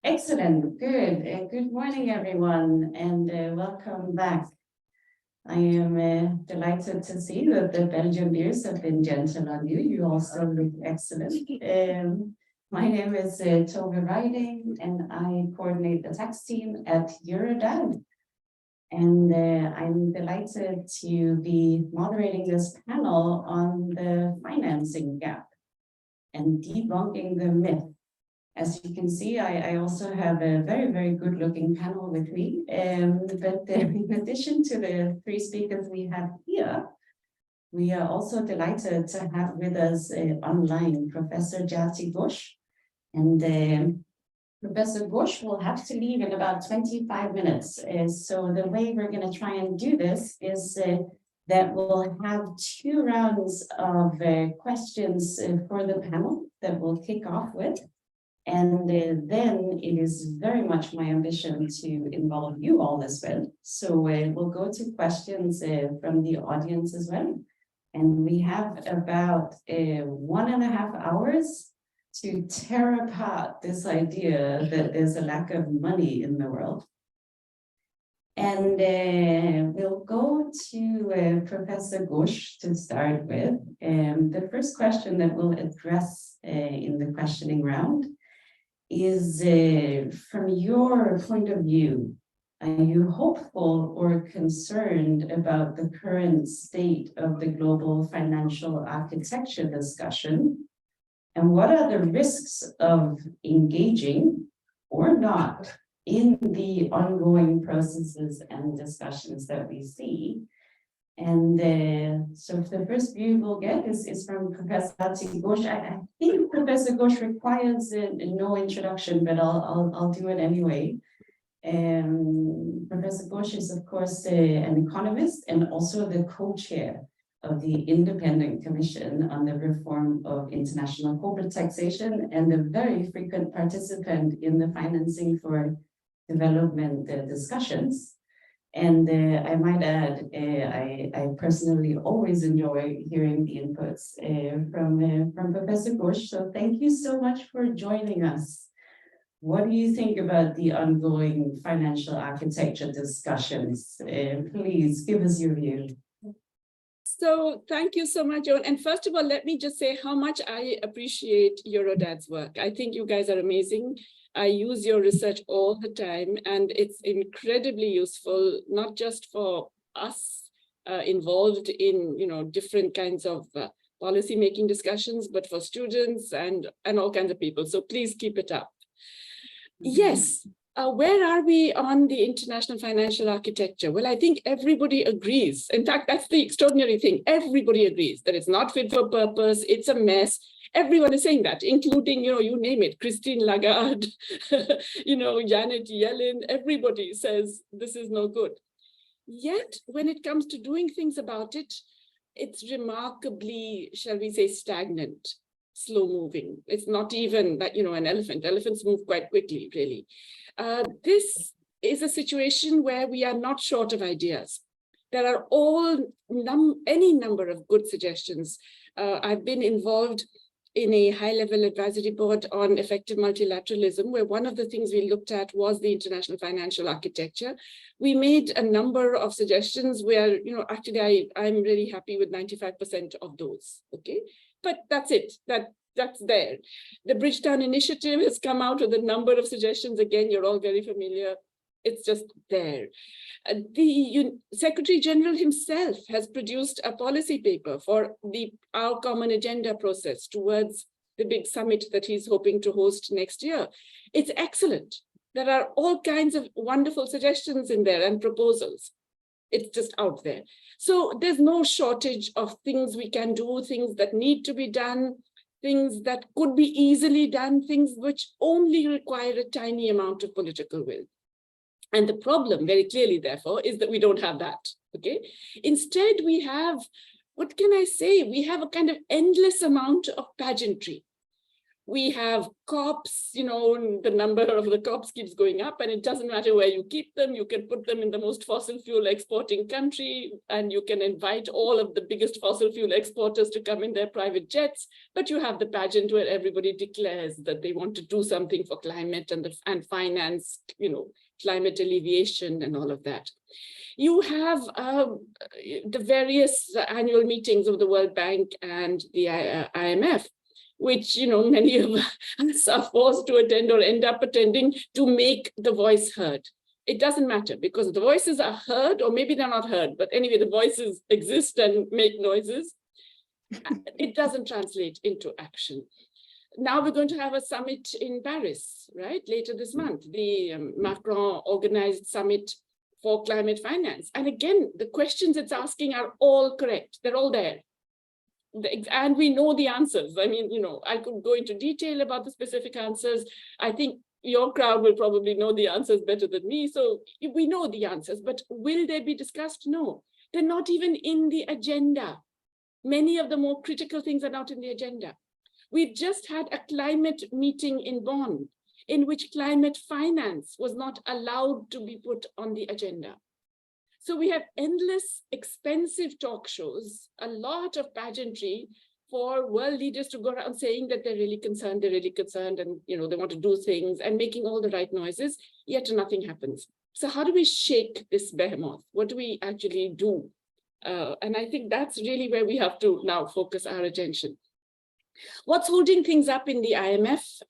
Excellent, good. Good morning, everyone, and welcome back. I am delighted to see that the Belgian beers have been gentle on you. You also look excellent. My name is Tove Riding, and I coordinate the tax team at Eurodad. And I'm delighted to be moderating this panel on the financing gap and debunking the myth. As you can see, I also have a very, very good looking panel with me. But in addition to the three speakers we have here, we are also delighted to have with us online Professor Jati Ghosh. And Professor Ghosh will have to leave in about 25 minutes. So the way we're going to try and do this is that we'll have two rounds of questions for the panel that we'll kick off with. And then it is very much my ambition to involve you all as well. So we'll go to questions from the audience as well. And we have about 1.5 hours to tear apart this idea that there's a lack of money in the world. And we'll go to Professor Ghosh to start with. The first question that we'll address in the questioning round is from your point of view, are you hopeful or concerned about the current state of the global financial architecture discussion? And what are the risks of engaging or not in the ongoing processes and discussions that we see? And so the first view we'll get is from Professor Ghosh. I think Professor Ghosh requires no introduction, but I'll do it anyway. Professor Ghosh is, of course, an economist and also the co-chair of the Independent Commission on the Reform of International Corporate Taxation and a very frequent participant in the Financing for Development discussions. And I might add, I personally always enjoy hearing the inputs from Professor Ghosh. So thank you so much for joining us. What do you think about the ongoing financial architecture discussions? Please give us your view. So thank you so much, Joan. And first of all, let me just say how much I appreciate Eurodad's work. I think you guys are amazing. I use your research all the time, and it's incredibly useful, not just for us involved in different kinds of policy making discussions, but for students and all kinds of people. So please keep it up. Yes. Where are we on the international financial architecture? Well, I think everybody agrees. In fact, that's the extraordinary thing. Everybody agrees that it's not fit for purpose. It's a mess. Everyone is saying that, including, you name it, Christine Lagarde, Janet Yellen, everybody says this is no good. Yet, when it comes to doing things about it, it's remarkably, shall we say, stagnant, slow moving. It's not even that, an elephant. Elephants move quite quickly, really. This is a situation where we are not short of ideas. There are any number of good suggestions. I've been involved in a high-level advisory board on effective multilateralism, where one of the things we looked at was the international financial architecture. We made a number of suggestions where, actually I'm really happy with 95% of those, okay? But that's it, that's there. The Bridgetown Initiative has come out with a number of suggestions. Again, you're all very familiar. It's just there. The Secretary General himself has produced a policy paper for our common agenda process towards the big summit that he's hoping to host next year. It's excellent. There are all kinds of wonderful suggestions in there and proposals. It's just out there. So there's no shortage of things we can do, things that need to be done, things that could be easily done, things which only require a tiny amount of political will. And the problem, very clearly, therefore, is that we don't have that, okay? Instead, we have, what can I say? We have a kind of endless amount of pageantry. We have COPs, the number of the COPs keeps going up, and it doesn't matter where you keep them. You can put them in the most fossil fuel exporting country, and you can invite all of the biggest fossil fuel exporters to come in their private jets. But you have the pageant where everybody declares that they want to do something for climate and finance, climate alleviation and all of that. You have the various annual meetings of the World Bank and the IMF, which many of us are forced to attend or end up attending to make the voice heard. It doesn't matter, because the voices are heard, or maybe they're not heard, but anyway, the voices exist and make noises. It doesn't translate into action. Now we're going to have a summit in Paris, right, later this month, the Macron organized summit for climate finance. And again, the questions it's asking are all correct. They're all there. And we know the answers. I mean, I could go into detail about the specific answers. I think your crowd will probably know the answers better than me. So we know the answers, but will they be discussed? No, they're not even in the agenda. Many of the more critical things are not in the agenda. We've just had a climate meeting in Bonn, in which climate finance was not allowed to be put on the agenda. So we have endless expensive talk shows, a lot of pageantry for world leaders to go around saying that they're really concerned, and they want to do things and making all the right noises, yet nothing happens. So how do we shake this behemoth? What do we actually do? And I think that's really where we have to now focus our attention. What's holding things up in the IMF,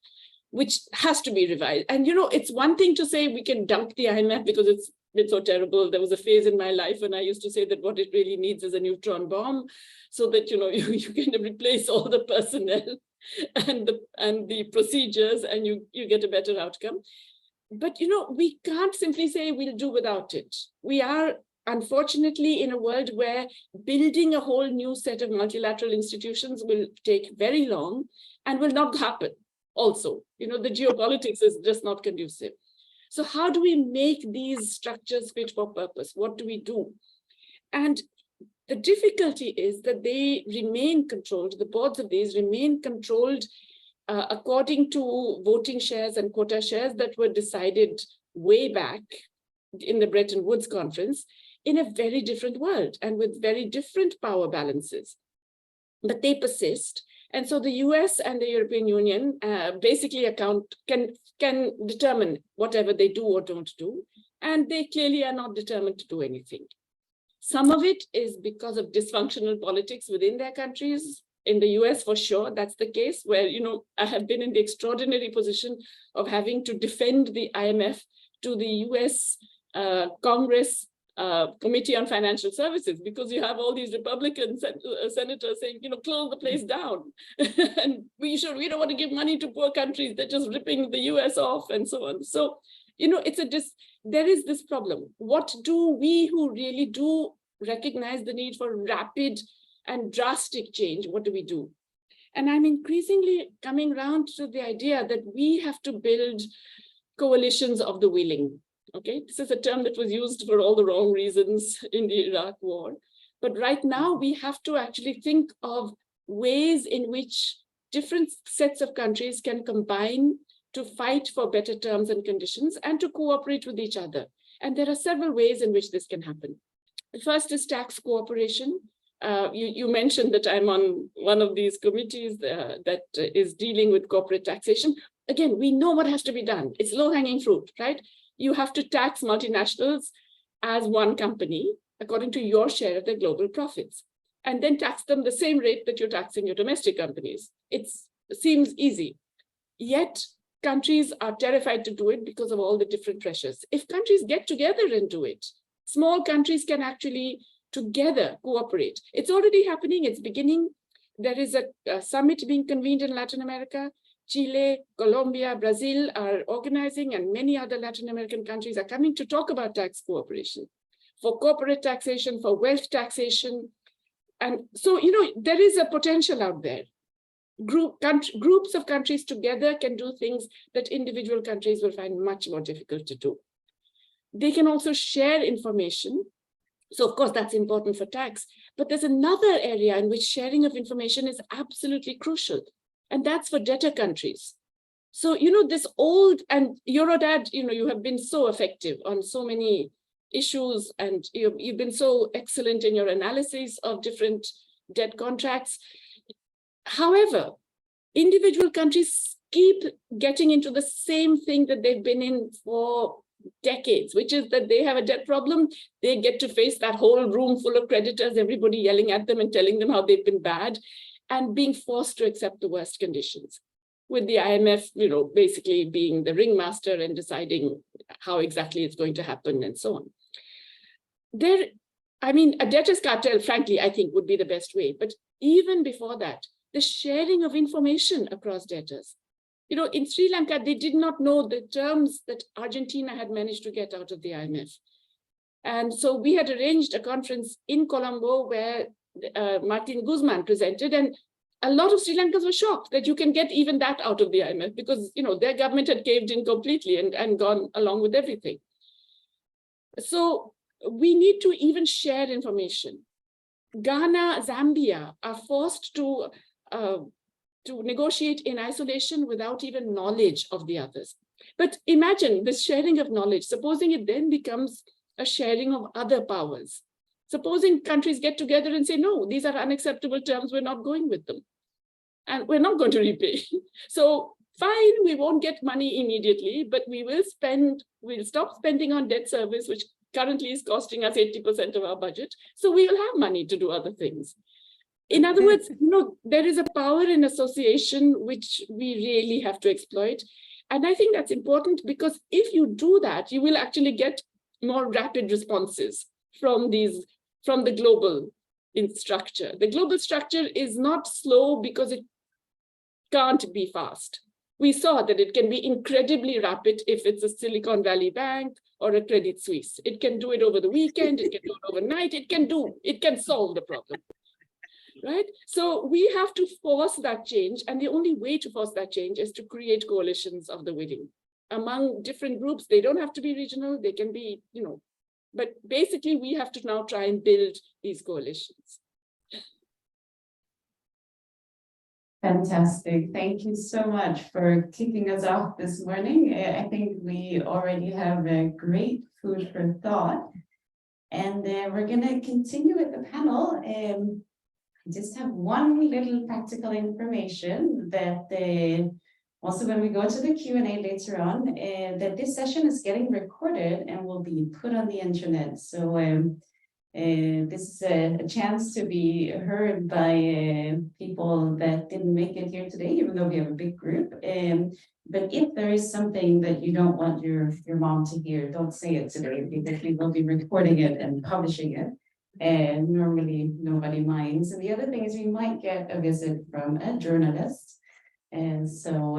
which has to be revised? And it's one thing to say we can dunk the IMF because it's been so terrible. There was a phase in my life when I used to say that what it really needs is a neutron bomb, so that you can replace all the personnel and the procedures, and you get a better outcome. But we can't simply say we'll do without it. We are unfortunately in a world where building a whole new set of multilateral institutions will take very long and will not happen. Also, the geopolitics is just not conducive. So how do we make these structures fit for purpose? What do we do? And the difficulty is that they remain controlled, the boards of these remain controlled according to voting shares and quota shares that were decided way back in the Bretton Woods conference, in a very different world and with very different power balances. But they persist. And so the US and the European Union basically can determine whatever they do or don't do. And they clearly are not determined to do anything. Some of it is because of dysfunctional politics within their countries. In the US, for sure, that's the case, where, I have been in the extraordinary position of having to defend the IMF to the US Congress Committee on Financial Services, because you have all these Republican senators saying, close the place down. And we don't want to give money to poor countries. They're just ripping the US off and so on. So, there is this problem. What do we who really do recognize the need for rapid and drastic change, what do we do? And I'm increasingly coming around to the idea that we have to build coalitions of the willing. Okay, this is a term that was used for all the wrong reasons in the Iraq war. But right now, we have to actually think of ways in which different sets of countries can combine to fight for better terms and conditions and to cooperate with each other. And there are several ways in which this can happen. The first is tax cooperation. You mentioned that I'm on one of these committees that is dealing with corporate taxation. Again, we know what has to be done. It's low-hanging fruit, right? You have to tax multinationals as one company according to your share of their global profits, and then tax them the same rate that you're taxing your domestic companies. It seems easy, yet countries are terrified to do it because of all the different pressures. If countries get together and do it, small countries can actually together cooperate. It's already happening, it's beginning. There is a summit being convened in Latin America. Chile, Colombia, Brazil are organizing, and many other Latin American countries are coming to talk about tax cooperation for corporate taxation, for wealth taxation. And so, there is a potential out there. Groups of countries together can do things that individual countries will find much more difficult to do. They can also share information. So of course, that's important for tax, but there's another area in which sharing of information is absolutely crucial. And that's for debtor countries. So, you know, this old, and Eurodad, you know, you have been so effective on so many issues, and you've been so excellent in your analysis of different debt contracts. However, individual countries keep getting into the same thing that they've been in for decades, which is that they have a debt problem. They get to face that whole room full of creditors, everybody yelling at them and telling them how they've been bad, and being forced to accept the worst conditions, with the IMF, you know, basically being the ringmaster and deciding how exactly it's going to happen and so on. I mean, a debtors cartel, frankly, I think would be the best way. But even before that, the sharing of information across debtors. You know, in Sri Lanka, they did not know the terms that Argentina had managed to get out of the IMF. And so we had arranged a conference in Colombo where Martin Guzman presented, and a lot of Sri Lankans were shocked that you can get even that out of the IMF, because, you know, their government had caved in completely and gone along with everything. So we need to even share information. Ghana, Zambia are forced to negotiate in isolation without even knowledge of the others. But imagine this sharing of knowledge, supposing it then becomes a sharing of other powers. Supposing countries get together and say, no, these are unacceptable terms, we're not going with them. And we're not going to repay. So fine, we won't get money immediately, but we'll stop spending on debt service, which currently is costing us 80% of our budget. So we will have money to do other things. In other words, you know, there is a power in association which we really have to exploit. And I think that's important, because if you do that, you will actually get more rapid responses from the global structure. The global structure is not slow because it can't be fast. We saw that it can be incredibly rapid if it's a Silicon Valley bank or a Credit Suisse. It can do it over the weekend, it can do it overnight, it can solve the problem. Right? So we have to force that change. And the only way to force that change is to create coalitions of the willing among different groups. They don't have to be regional, they can be, you know, but basically we have to now try and build these coalitions. Fantastic. Thank you so much for kicking us off this morning. I think we already have a great food for thought. And we're going to continue with the panel. I just have one little practical information that also when we go to the Q&A later on, that this session is getting recorded and will be put on the internet. So this is a chance to be heard by people that didn't make it here today, even though we have a big group. But if there is something that you don't want your mom to hear, don't say it today, because we will be recording it and publishing it. And normally nobody minds. And the other thing is we might get a visit from a journalist. And so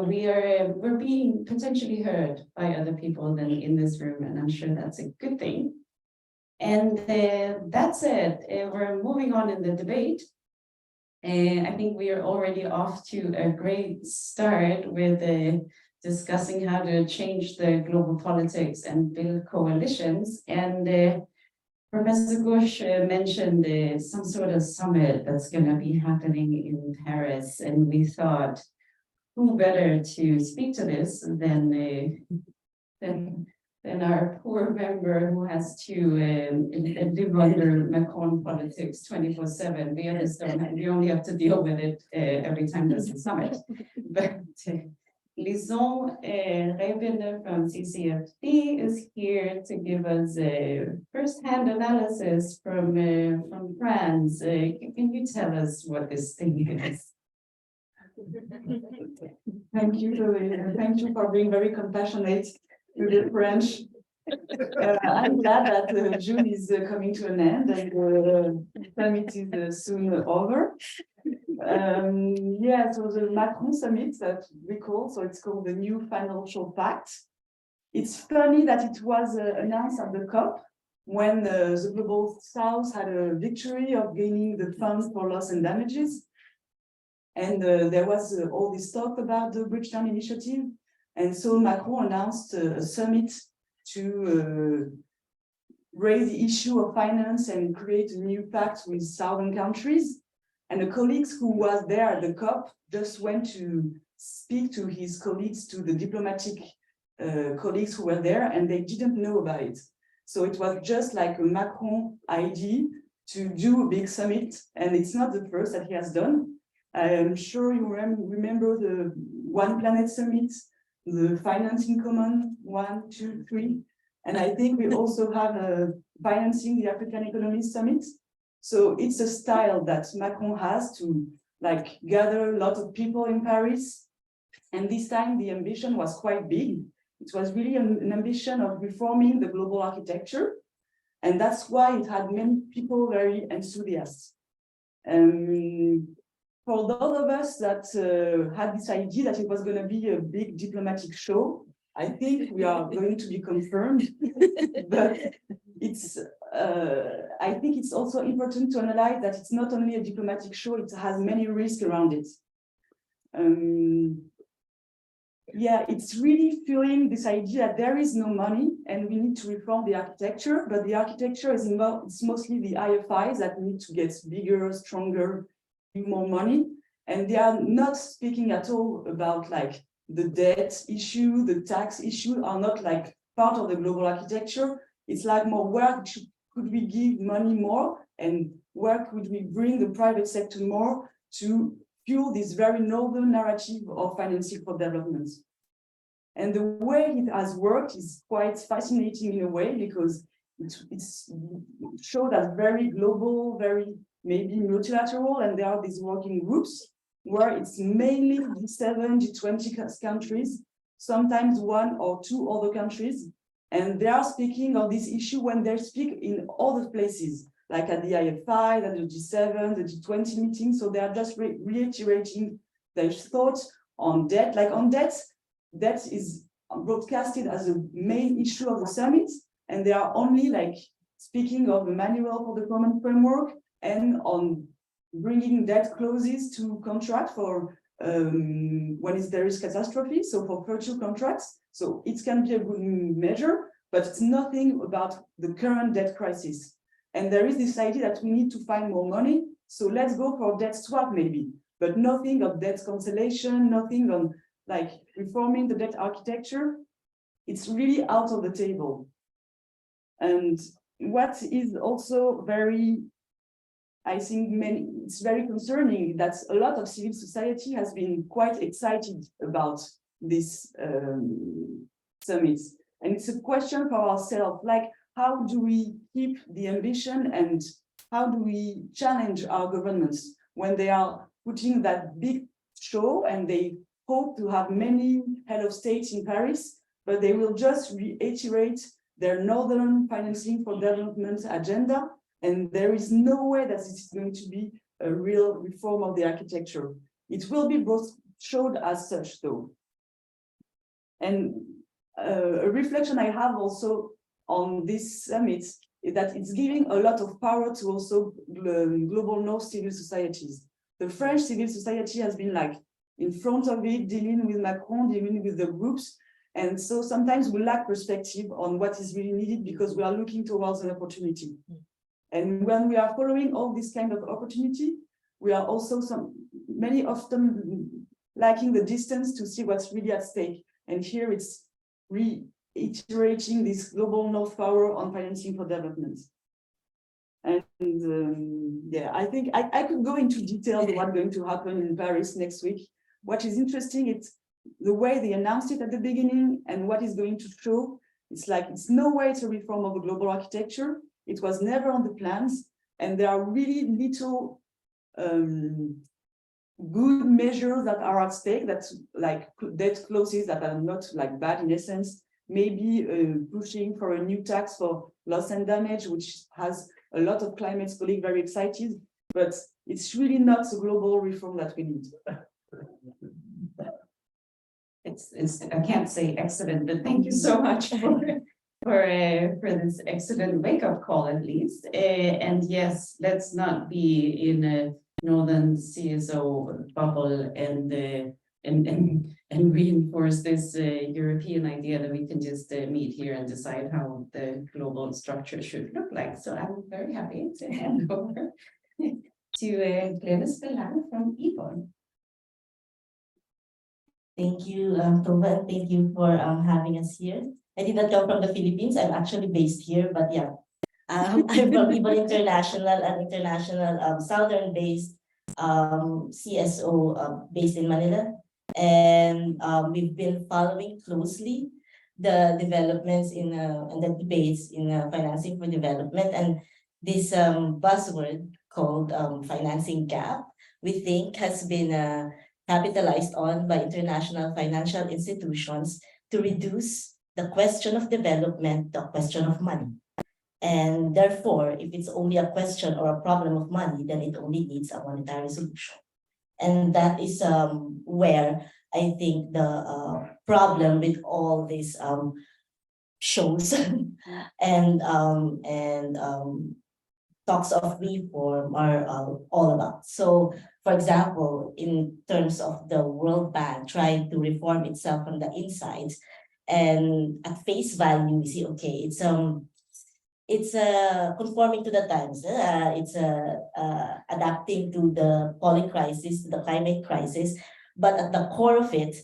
we're being potentially heard by other people than in this room, and I'm sure that's a good thing. And that's it. We're moving on in the debate. I think we are already off to a great start with discussing how to change the global politics and build coalitions. And Professor Ghosh mentioned some sort of summit that's going to be happening in Paris, and we thought, who better to speak to this than our poor member who has to live under Macron politics 24/7. We understand, we only have to deal with it every time there's a summit. But Lison Rebene from CCFD is here to give us a first-hand analysis from France. Can you tell us what this thing is? Thank you, Joey. Thank you for being very compassionate to the French. I'm glad that June is coming to an end and the summit is soon over. Yeah, so the Macron summit that we call, so it's called the New Financial Pact. It's funny that it was announced at the COP when the Global South had a victory of gaining the funds for loss and damages. And there was all this talk about the Bridgetown Initiative. And so Macron announced a summit to raise the issue of finance and create a new pact with southern countries. And the colleagues who was there at the COP just went to speak to his colleagues, to the diplomatic colleagues who were there, and they didn't know about it. So it was just like a Macron idea to do a big summit, and it's not the first that he has done. I am sure you remember the One Planet Summit, the Financing Common 1, 2, 3, and I think we also have a Financing the African Economy Summit. So it's a style that Macron has to like gather a lot of people in Paris. And this time the ambition was quite big. It was really an ambition of reforming the global architecture. And that's why it had many people very enthusiastic. For those of us that had this idea that it was going to be a big diplomatic show, I think we are going to be confirmed. But it's, I think it's also important to analyze that it's not only a diplomatic show, it has many risks around it. Yeah, it's really feeling this idea that there is no money and we need to reform the architecture, but the architecture is it's mostly the IFIs that need to get bigger, stronger, more money. And they are not speaking at all about like the debt issue, the tax issue are not like part of the global architecture. It's like more where could we give money more and where could we bring the private sector more to fuel this very novel narrative of financing for development. And the way it has worked is quite fascinating in a way because it's showed as very global, very maybe multilateral, and there are these working groups where it's mainly G7, G20 countries, sometimes one or two other countries, and they are speaking of this issue when they speak in other places, like at the IFI, at the G7, the G20 meeting. So they are just reiterating their thoughts on debt. Like on debt is broadcasted as a main issue of the summit, and they are only like speaking of the manual for the common framework and on bringing debt clauses to contract for when there is catastrophe, so for future contracts. So it can be a good measure, but it's nothing about the current debt crisis. And there is this idea that we need to find more money, so let's go for debt swap maybe, but nothing of debt cancellation, nothing on like reforming the debt architecture. It's really out of the table. And what is also very, I think it's very concerning that a lot of civil society has been quite excited about this summit. And it's a question for ourselves, like how do we keep the ambition and how do we challenge our governments when they are putting that big show and they hope to have many head of states in Paris, but they will just reiterate their Northern Financing for Development agenda. And there is no way that it is going to be a real reform of the architecture. It will be both showed as such though. And a reflection I have also on this summit is that it's giving a lot of power to also global North civil societies. The French civil society has been like in front of it, dealing with Macron, dealing with the groups. And so sometimes we lack perspective on what is really needed because we are looking towards an opportunity. And when we are following all this kind of opportunity, we are also many often lacking the distance to see what's really at stake. And here it's reiterating this global North power on financing for development. And yeah, I think I could go into detail on what's going to happen in Paris next week. What is interesting, it's the way they announced it at the beginning and what is going to show. It's like, it's no way it's a reform of the global architecture. It was never on the plans. And there are really little good measures that are at stake, that's like debt clauses that are not like bad in essence, maybe pushing for a new tax for loss and damage, which has a lot of climate colleagues very excited, but it's really not the global reform that we need. It's I can't say excellent, but thank you so much for this excellent wake-up call at least. And yes, let's not be in a northern CSO bubble and reinforce this European idea that we can just meet here and decide how the global structure should look like. So I'm very happy to hand over to Glennis Belan from Ebon. Thank you, Tova, and thank you for having us here. I did not come from the Philippines. I'm actually based here, but yeah. I'm from Ibon International, an international southern-based CSO based in Manila. And we've been following closely the developments in and the debates in financing for development. And this buzzword called financing gap, we think has been capitalized on by international financial institutions to reduce the question of development to a question of money. And therefore, if it's only a question or a problem of money, then it only needs a monetary solution. And that is where I think the problem with all these shows and talks of reform are all about. So, for example, in terms of the World Bank trying to reform itself from the inside, and at face value, we see, okay, it's conforming to the times. It's adapting to the poly crisis, to the climate crisis. But at the core of it,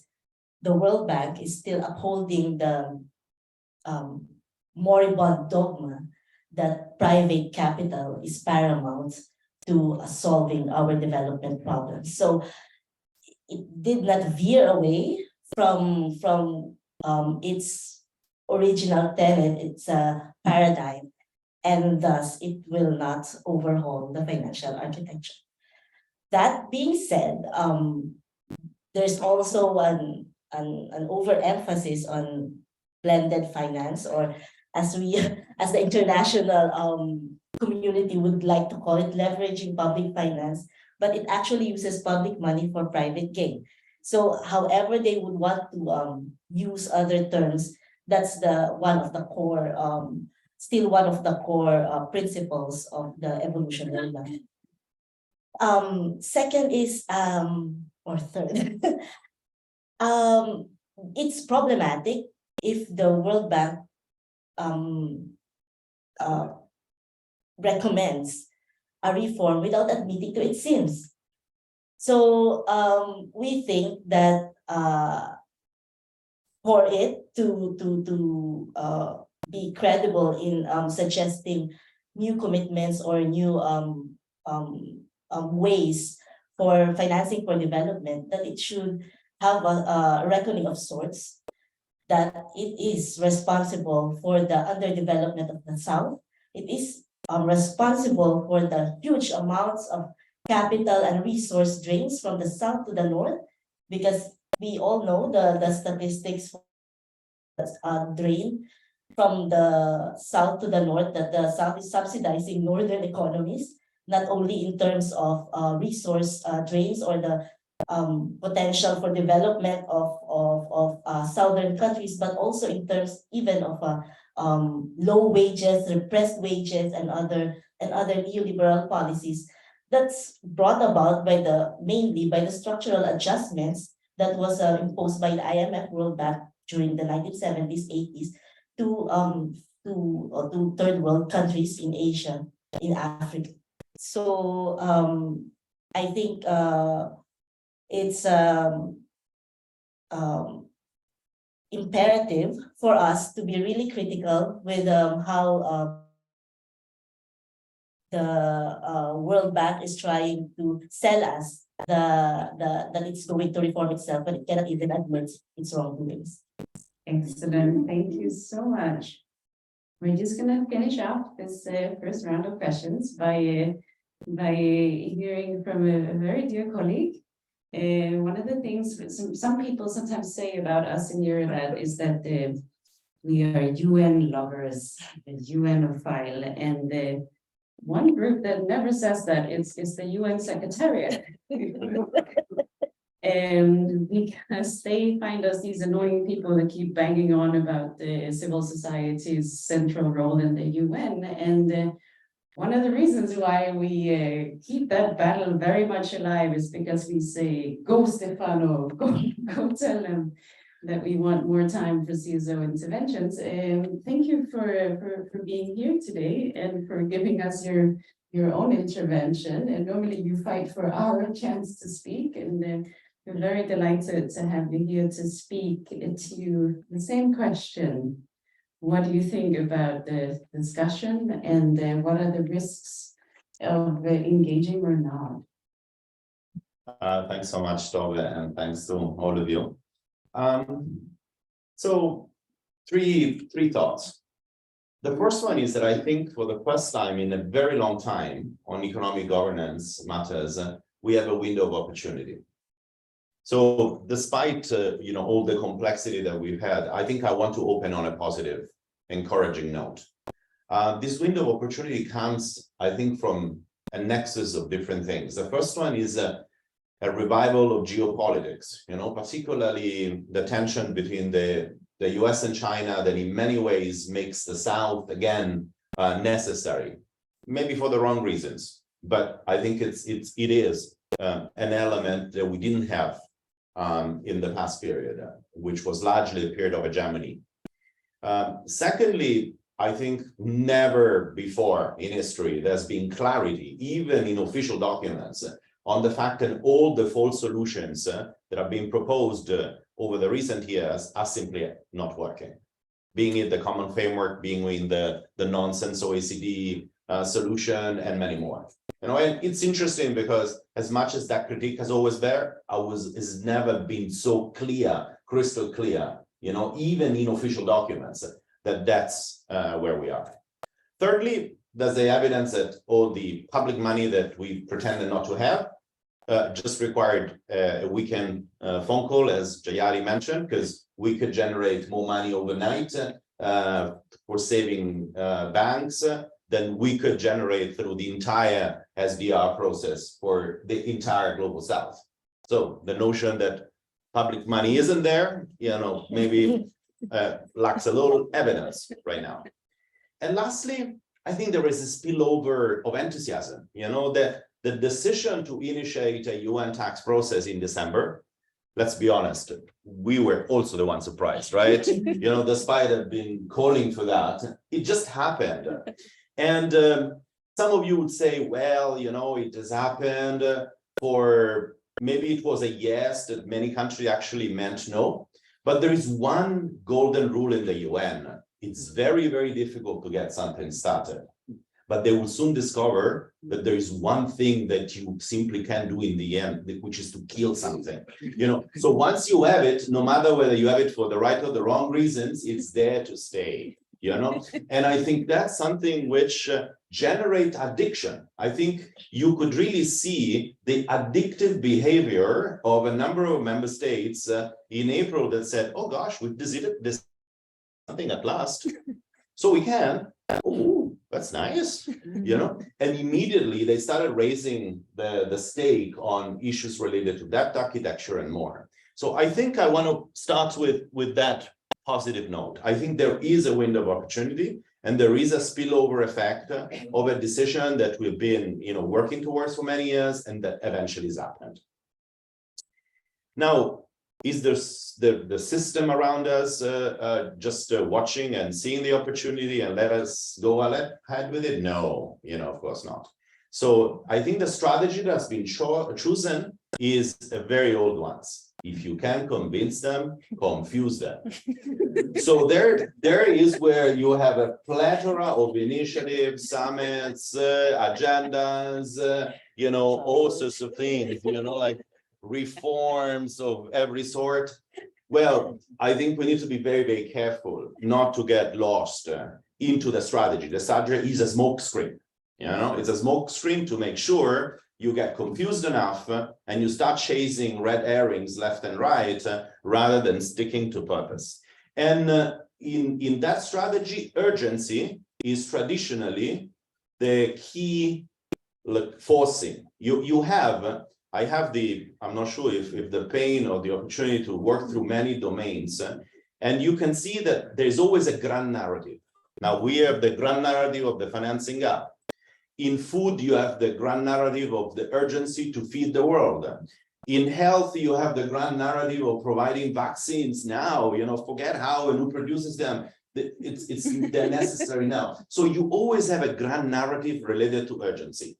the World Bank is still upholding the moribund dogma that private capital is paramount to solving our development problems. So it did not veer away from its original tenet, its paradigm, and thus it will not overhaul the financial architecture. That being said, there's also an overemphasis on blended finance, or as the international community would like to call it, leveraging public finance, but it actually uses public money for private gain. So however they would want to use other terms, that's one of the core principles of the evolutionary method. Second is or third, it's problematic if the World Bank recommends a reform without admitting to its sins. So we think that for it to be credible in suggesting new commitments or new ways for financing for development, that it should have a reckoning of sorts, that it is responsible for the underdevelopment of the South. It is responsible for the huge amounts of capital and resource drains from the South to the North, because we all know the statistics for drain from the South to the North, that the South is subsidizing Northern economies, not only in terms of resource drains or the potential for development of Southern countries, but also in terms even of low wages, repressed wages, and other neoliberal policies that's brought about mainly by the structural adjustments that was imposed by the IMF, World Bank during the 1970s, 80s to third world countries in Asia, in Africa. So I think it's imperative for us to be really critical with how the World Bank is trying to sell us that it's going to reform itself, but it cannot even admit its wrongdoings. Excellent, thank you so much. We're just gonna finish off this first round of questions by hearing from a very dear colleague. One of the things some people sometimes say about us in Eurolat is that we are UN lovers, UNophile, and one group that never says that is the UN Secretariat. And because they find us these annoying people that keep banging on about the civil society's central role in the UN. And one of the reasons why we keep that battle very much alive is because we say, go Stefano, go tell them. that we want more time for CSO interventions. And thank you for being here today and for giving us your own intervention. And normally you fight for our chance to speak, and we're very delighted to have you here to speak to the same question. What do you think about the discussion, and what are the risks of engaging or not? Thanks so much, Tove, and thanks to all of you. So three thoughts. The first one is that I think for the first time in a very long time on economic governance matters, we have a window of opportunity. So despite all the complexity that we've had, I think I want to open on a positive, encouraging note. This window of opportunity comes, I think, from a nexus of different things. The first one is a revival of geopolitics, particularly the tension between the US and China that in many ways makes the South again necessary, maybe for the wrong reasons, but I think it is an element that we didn't have in the past period, which was largely a period of hegemony. Secondly, I think never before in history there's been clarity, even in official documents, on the fact that all the false solutions that are being proposed over the recent years are simply not working. Being it the common framework, being in the nonsense OECD solution, and many more. And it's interesting because as much as that critique has always there, it's never been so clear, crystal clear, even in official documents, that's where we are. Thirdly, there's the evidence that all the public money that we pretended not to have just required a weekend phone call, as Jayari mentioned, because we could generate more money overnight for saving banks than we could generate through the entire SDR process for the entire global South. So the notion that public money isn't there, maybe lacks a little evidence right now. And lastly, I think there is a spillover of enthusiasm. The decision to initiate a UN tax process in December, let's be honest, we were also the ones surprised, right? Despite have been calling for that, it just happened. And some of you would say, well, it has happened for maybe it was a yes that many countries actually meant no. But there is one golden rule in the UN. It's very, very difficult to get something started. But they will soon discover that there is one thing that you simply can do in the end, which is to kill something. So once you have it, no matter whether you have it for the right or the wrong reasons, it's there to stay. And I think that's something which generates addiction. I think you could really see the addictive behavior of a number of member states in April that said, oh gosh, we've decided this something at last. So we can, oh, that's nice, and immediately they started raising the stake on issues related to debt architecture and more. So I think I want to start with that positive note. I think there is a window of opportunity, and there is a spillover effect of a decision that we've been, working towards for many years, and that eventually has happened. Now, is the system around us just watching and seeing the opportunity and let us go ahead with it? No, of course not. So I think the strategy that's been chosen is a very old one. If you can convince them, confuse them. So there is where you have a plethora of initiatives, summits, agendas, all sorts of things, like reforms of every sort. Well, I think we need to be very, very careful not to get lost into the strategy. The strategy is a smoke screen. It's a smoke screen to make sure you get confused enough and you start chasing red herrings left and right rather than sticking to purpose. And in that strategy, urgency is traditionally the key forcing. I'm not sure if the pain or the opportunity to work through many domains, and you can see that there's always a grand narrative. Now we have the grand narrative of the financing gap. In food, you have the grand narrative of the urgency to feed the world. In health, you have the grand narrative of providing vaccines now, forget how and who produces them. They're necessary now. So you always have a grand narrative related to urgency.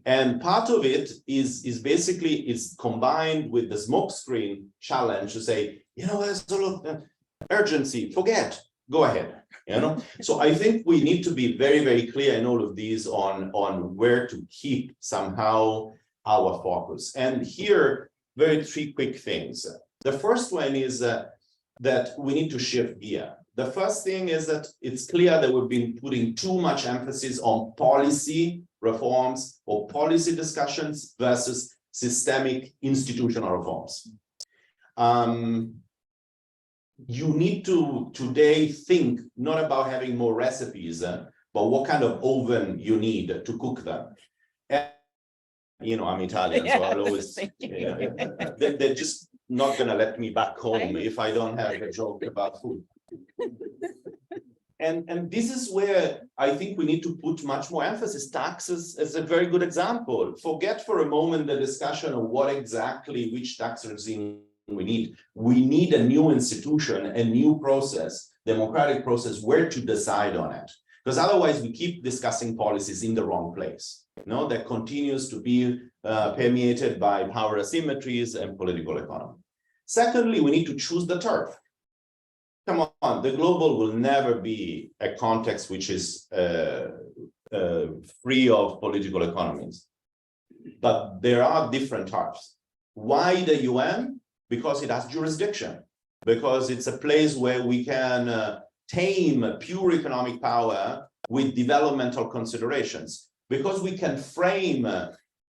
And part of it is basically it's combined with the smokescreen challenge to say, there's a lot of urgency, forget, go ahead. So I think we need to be very, very clear in all of these on where to keep somehow our focus. And here, three quick things. The first one is that we need to shift gear. The first thing is that it's clear that we've been putting too much emphasis on policy reforms or policy discussions versus systemic institutional reforms. You need to today think not about having more recipes, but what kind of oven you need to cook them. And, I'm Italian, so I'll always, they're just not going to let me back home if I don't have a joke about food. And this is where I think we need to put much more emphasis. Taxes is a very good example. Forget for a moment the discussion of which tax regime we need. We need a new institution, a new process, democratic process, where to decide on it. Because otherwise we keep discussing policies in the wrong place. That continues to be permeated by power asymmetries and political economy. Secondly, we need to choose the turf. Come on, the global will never be a context which is free of political economies. But there are different turfs. Why the UN? Because it has jurisdiction, because it's a place where we can tame pure economic power with developmental considerations, because we can frame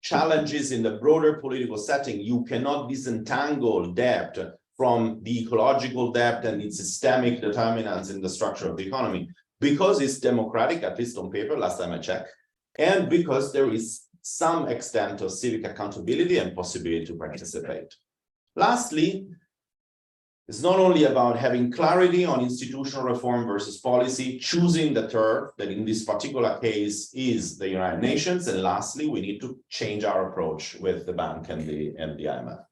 challenges in the broader political setting. You cannot disentangle debt from the ecological debt and its systemic determinants in the structure of the economy, because it's democratic, at least on paper, last time I checked, and because there is some extent of civic accountability and possibility to participate. Lastly, it's not only about having clarity on institutional reform versus policy, choosing the turf that in this particular case is the United Nations, and lastly, we need to change our approach with the bank and the IMF.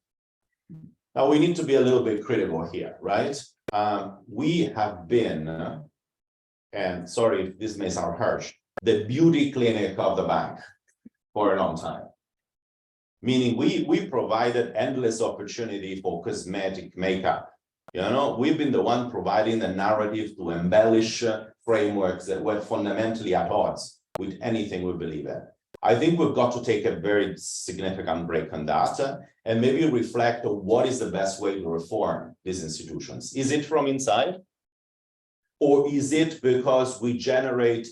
Now, we need to be a little bit critical here, right? We have been, and sorry if this may sound harsh, the beauty clinic of the bank for a long time. Meaning we provided endless opportunity for cosmetic makeup. We've been the one providing the narrative to embellish frameworks that were fundamentally at odds with anything we believe in. I think we've got to take a very significant break on that and maybe reflect on what is the best way to reform these institutions. Is it from inside? Or is it because we generate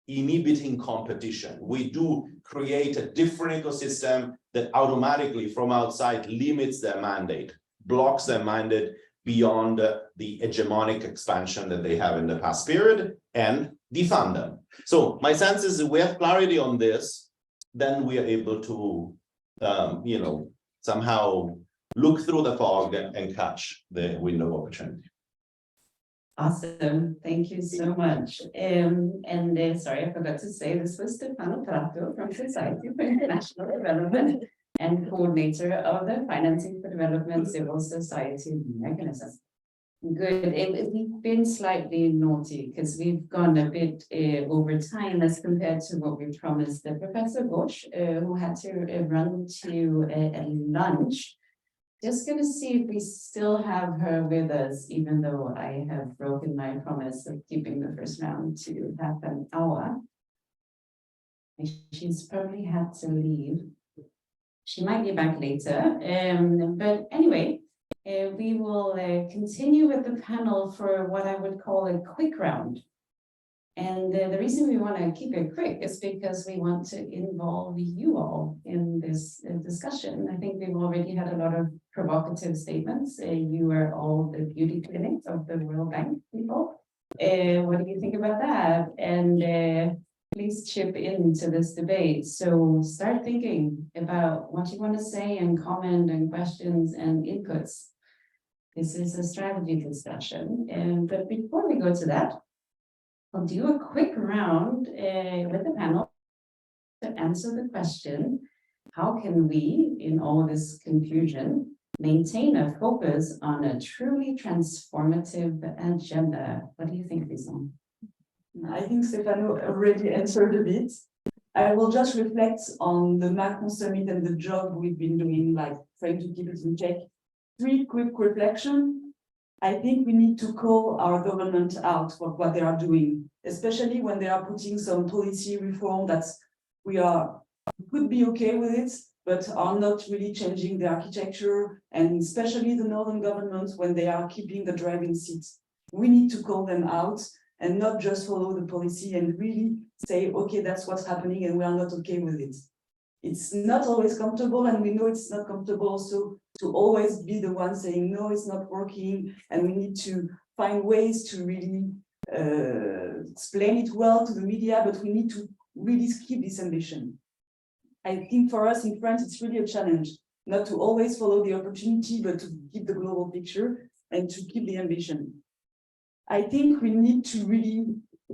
inhibiting competition? We do create a different ecosystem that automatically from outside limits their mandate, blocks their mandate beyond the hegemonic expansion that they have in the past period, and defund them. So my sense is that we have clarity on this, then we are able to, somehow look through the fog and catch the window of opportunity. Awesome, thank you so much. Sorry, I forgot to say this was Stefano Prato from Society for International Development and coordinator of the Financing for Development Civil Society Mechanism. Good, we've been slightly naughty because we've gone a bit over time as compared to what we promised the Professor Bosch, who had to run to a lunch. Just going to see if we still have her with us, even though I have broken my promise of keeping the first round to half an hour. She's probably had to leave. She might be back later. But anyway, we will continue with the panel for what I would call a quick round. And the reason we want to keep it quick is because we want to involve you all in this discussion. I think we've already had a lot of provocative statements. You are all the beauty clinics of the World Bank people. What do you think about that? And please chip into this debate. So start thinking about what you want to say and comment and questions and inputs. This is a strategy discussion. But before we go to that, I'll do a quick round with the panel to answer the question. how can we, in all this confusion, maintain a focus on a truly transformative agenda? What do you think, Lisa? I think Stefano already answered a bit. I will just reflect on the Macron Summit and the job we've been doing, like trying to keep it in check. 3 quick reflections. I think we need to call our government out for what they are doing, especially when they are putting some policy reform that we could be okay with it, but are not really changing the architecture, and especially the northern governments when they are keeping the driving seat. We need to call them out and not just follow the policy and really say, okay, that's what's happening and we are not okay with it. It's not always comfortable, and we know it's not comfortable also to always be the one saying, no, it's not working, and we need to find ways to really explain it well to the media, but we need to really keep this ambition. I think for us in France, it's really a challenge, not to always follow the opportunity, but to keep the global picture and to keep the ambition. I think we need to really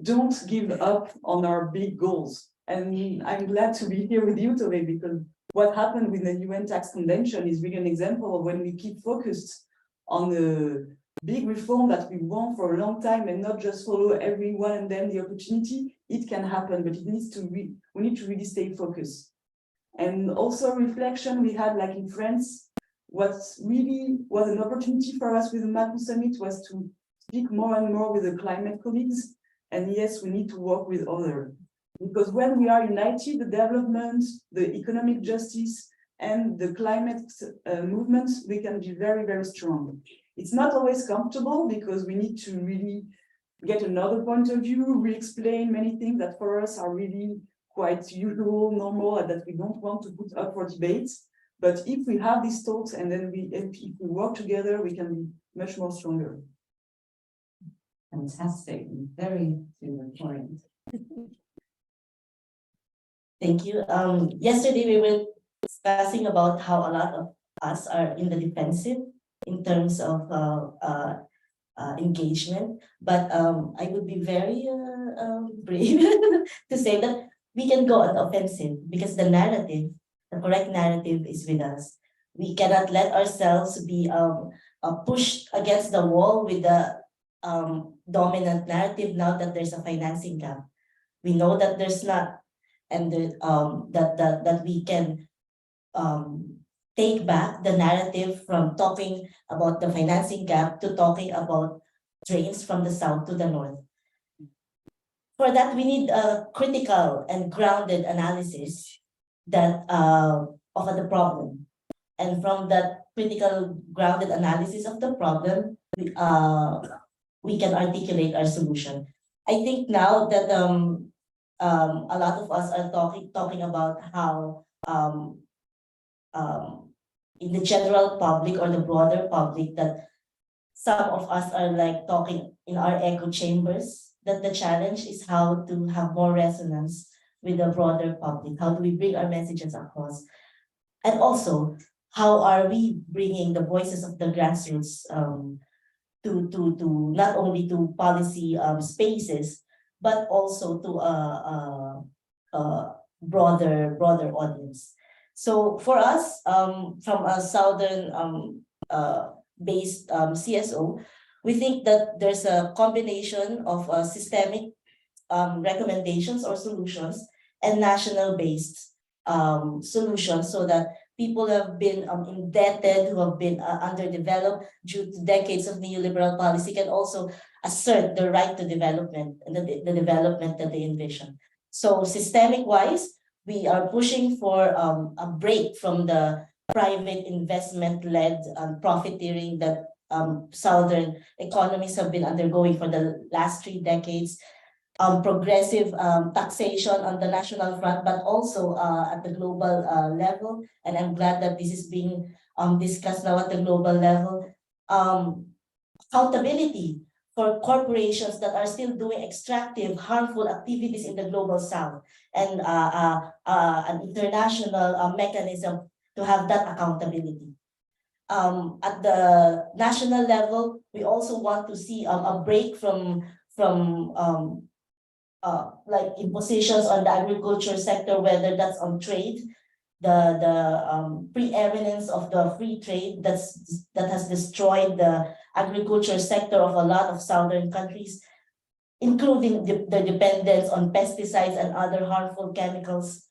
don't give up on our big goals. And I'm glad to be here with you today, because what happened with the UN Tax Convention is really an example of when we keep focused on the big reform that we want for a long time and not just follow everyone and then the opportunity. It can happen, but it needs to we need to really stay focused. And also reflection we had, like in France, what really was an opportunity for us with the Macron Summit was to speak more and more with the climate colleagues. And yes, we need to work with others. Because when we are united, the development, the economic justice, and the climate movements, we can be very, very strong. It's not always comfortable because we need to really get another point of view, re-explain many things that for us are really quite usual, normal, and that we don't want to put up for debates. But if we have these thoughts and then if we work together, we can be much more stronger. Fantastic, very to the point. Thank you. Yesterday we were discussing about how a lot of us are in the defensive in terms of engagement, but I would be very brave to say that we can go on the offensive because the narrative, the correct narrative is with us. We cannot let ourselves be pushed against the wall with the dominant narrative now that there's a financing gap. We know that there's not, and that we can take back the narrative from talking about the financing gap to talking about drains from the south to the north. For that, we need a critical and grounded analysis that of the problem. And from that critical grounded analysis of the problem, we can articulate our solution. I think now that a lot of us are talking about how in the general public or the broader public that some of us are like talking in our echo chambers, that the challenge is how to have more resonance with the broader public. How do we bring our messages across? And also, how are we bringing the voices of the grassroots to not only to policy spaces, but also to a broader audience. So for us, from a southern based CSO, we think that there's a combination of systemic recommendations or solutions and national based solutions, so that people who have been indebted, who have been underdeveloped due to decades of neoliberal policy can also assert the right to development and the development that they envision. So systemic wise, we are pushing for a break from the private investment-led profiteering that southern economies have been undergoing for the last 3 decades. Progressive taxation on the national front, but also at the global level. And I'm glad that this is being discussed now at the global level. Accountability for corporations that are still doing extractive, harmful activities in the global south, and an international mechanism to have that accountability. At the national level, we also want to see a break from like impositions on the agriculture sector, whether that's on trade, preeminence of the free trade that has destroyed the agriculture sector of a lot of southern countries, including the dependence on pesticides and other harmful chemicals.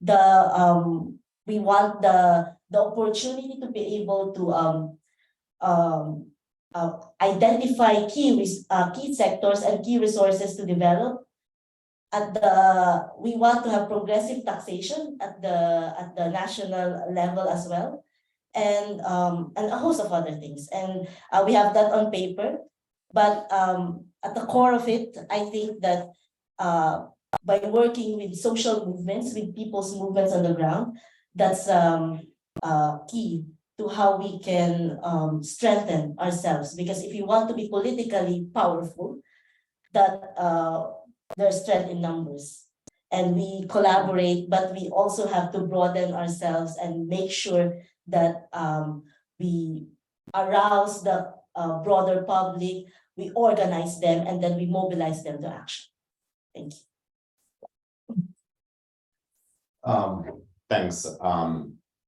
We want the opportunity to be able to identify key sectors and key resources to develop. We want to have progressive taxation at the national level as well, and a host of other things. And we have that on paper, but at the core of it, I think that by working with social movements, with people's movements on the ground, that's key to how we can strengthen ourselves. Because if you want to be politically powerful, that there's strength in numbers. And we collaborate, but we also have to broaden ourselves and make sure that we arouse the broader public, we organize them, and then we mobilize them to action. Thank you. Thanks.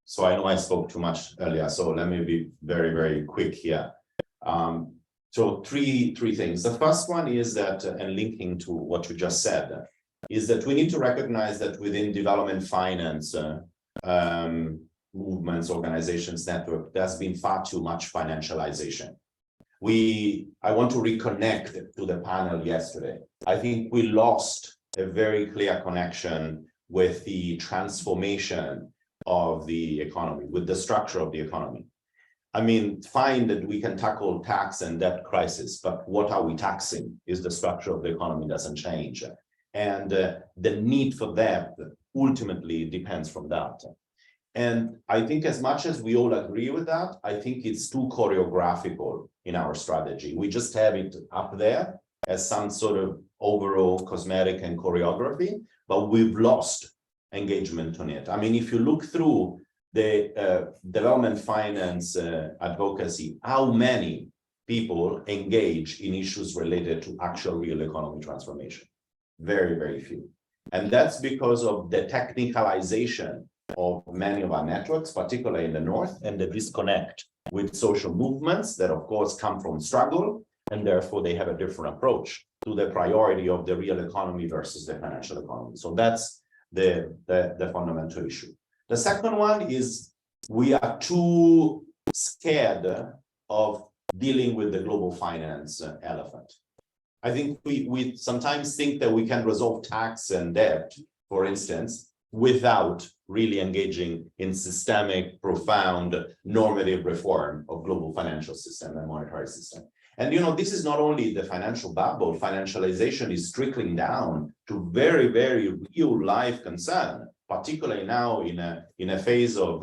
So I know I spoke too much earlier, so let me be very, very quick here. So three things. The first one is that, and linking to what you just said, is that we need to recognize that within development finance movements, organizations, network, there's been far too much financialization. I want to reconnect to the panel yesterday. I think we lost a very clear connection with the transformation of the economy, with the structure of the economy. I mean, fine that we can tackle tax and debt crisis, but what are we taxing is the structure of the economy doesn't change. And the need for that ultimately depends from that. And I think as much as we all agree with that, I think it's too choreographical in our strategy. We just have it up there as some sort of overall cosmetic and choreography, but we've lost engagement on it. I mean, if you look through the development finance advocacy, how many people engage in issues related to actual real economy transformation? Very, very few. And that's because of the technicalization of many of our networks, particularly in the North, and the disconnect with social movements that, of course, come from struggle, and therefore they have a different approach to the priority of the real economy versus the financial economy. So that's the fundamental issue. The second one is we are too scared of dealing with the global finance elephant. I think we sometimes think that we can resolve tax and debt, for instance, without really engaging in systemic, profound, normative reform of global financial system and monetary system. And you know, this is not only the financial bubble, financialization is trickling down to very, very real life concern, particularly now in a phase of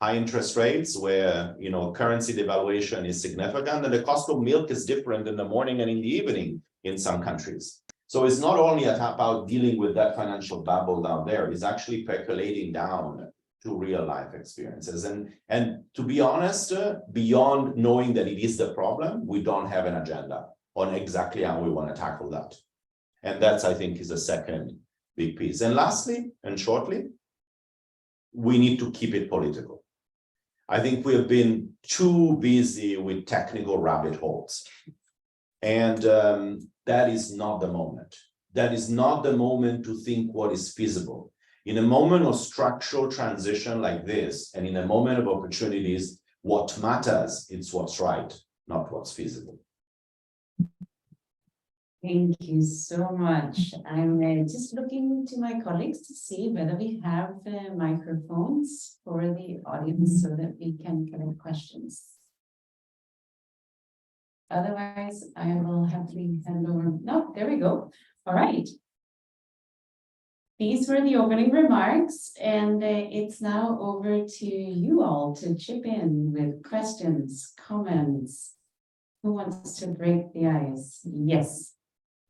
high interest rates where, you know, currency devaluation is significant and the cost of milk is different in the morning and in the evening in some countries. So it's not only about dealing with that financial bubble down there, it's actually percolating down to real life experiences. And to be honest, beyond knowing that it is the problem, we don't have an agenda on exactly how we want to tackle that. And that's, I think, is a second big piece. And lastly, and shortly, we need to keep it political. I think we have been too busy with technical rabbit holes. And that is not the moment. That is not the moment to think what is feasible. In a moment of structural transition like this, and in a moment of opportunities, what matters is what's right, not what's feasible. Thank you so much. I'm just looking to my colleagues to see whether we have microphones for the audience so that we can collect questions. Otherwise, I will have to hand over. No, there we go. All right. These were the opening remarks, and it's now over to you all to chip in with questions, comments. Who wants to break the ice? Yes.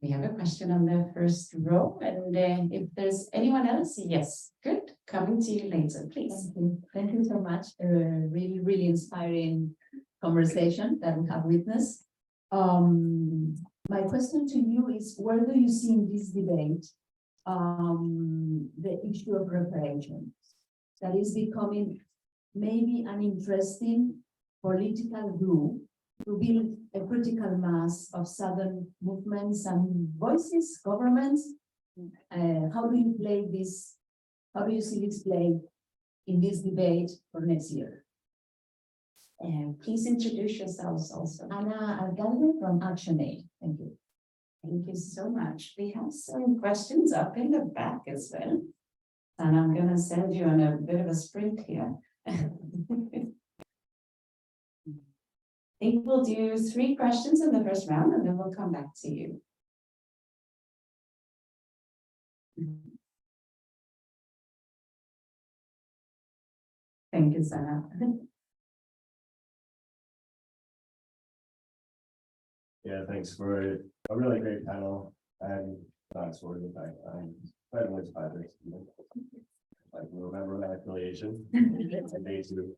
We have a question on the first row, and if there's anyone else, yes, good. Coming to you later, please. Thank you so much. A really, really inspiring conversation that we have witnessed. My question to you is, where do you see in this debate the issue of reparations? that is becoming maybe an interesting political group to build a critical mass of Southern movements and voices, governments? How do you play this? How do you see this play in this debate for next year? And please introduce yourselves also. Ana Alcalde from ActionAid. Thank you. Thank you so much. We have some questions up in the back as well. And I'm going to send you on a bit of a sprint here. I think we'll do 3 questions in the first round and then we'll come back to you. Thank you, Sana. Yeah, thanks for a really great panel. And thanks for the fact I'm quite much better. Like remember my affiliation. Day 2.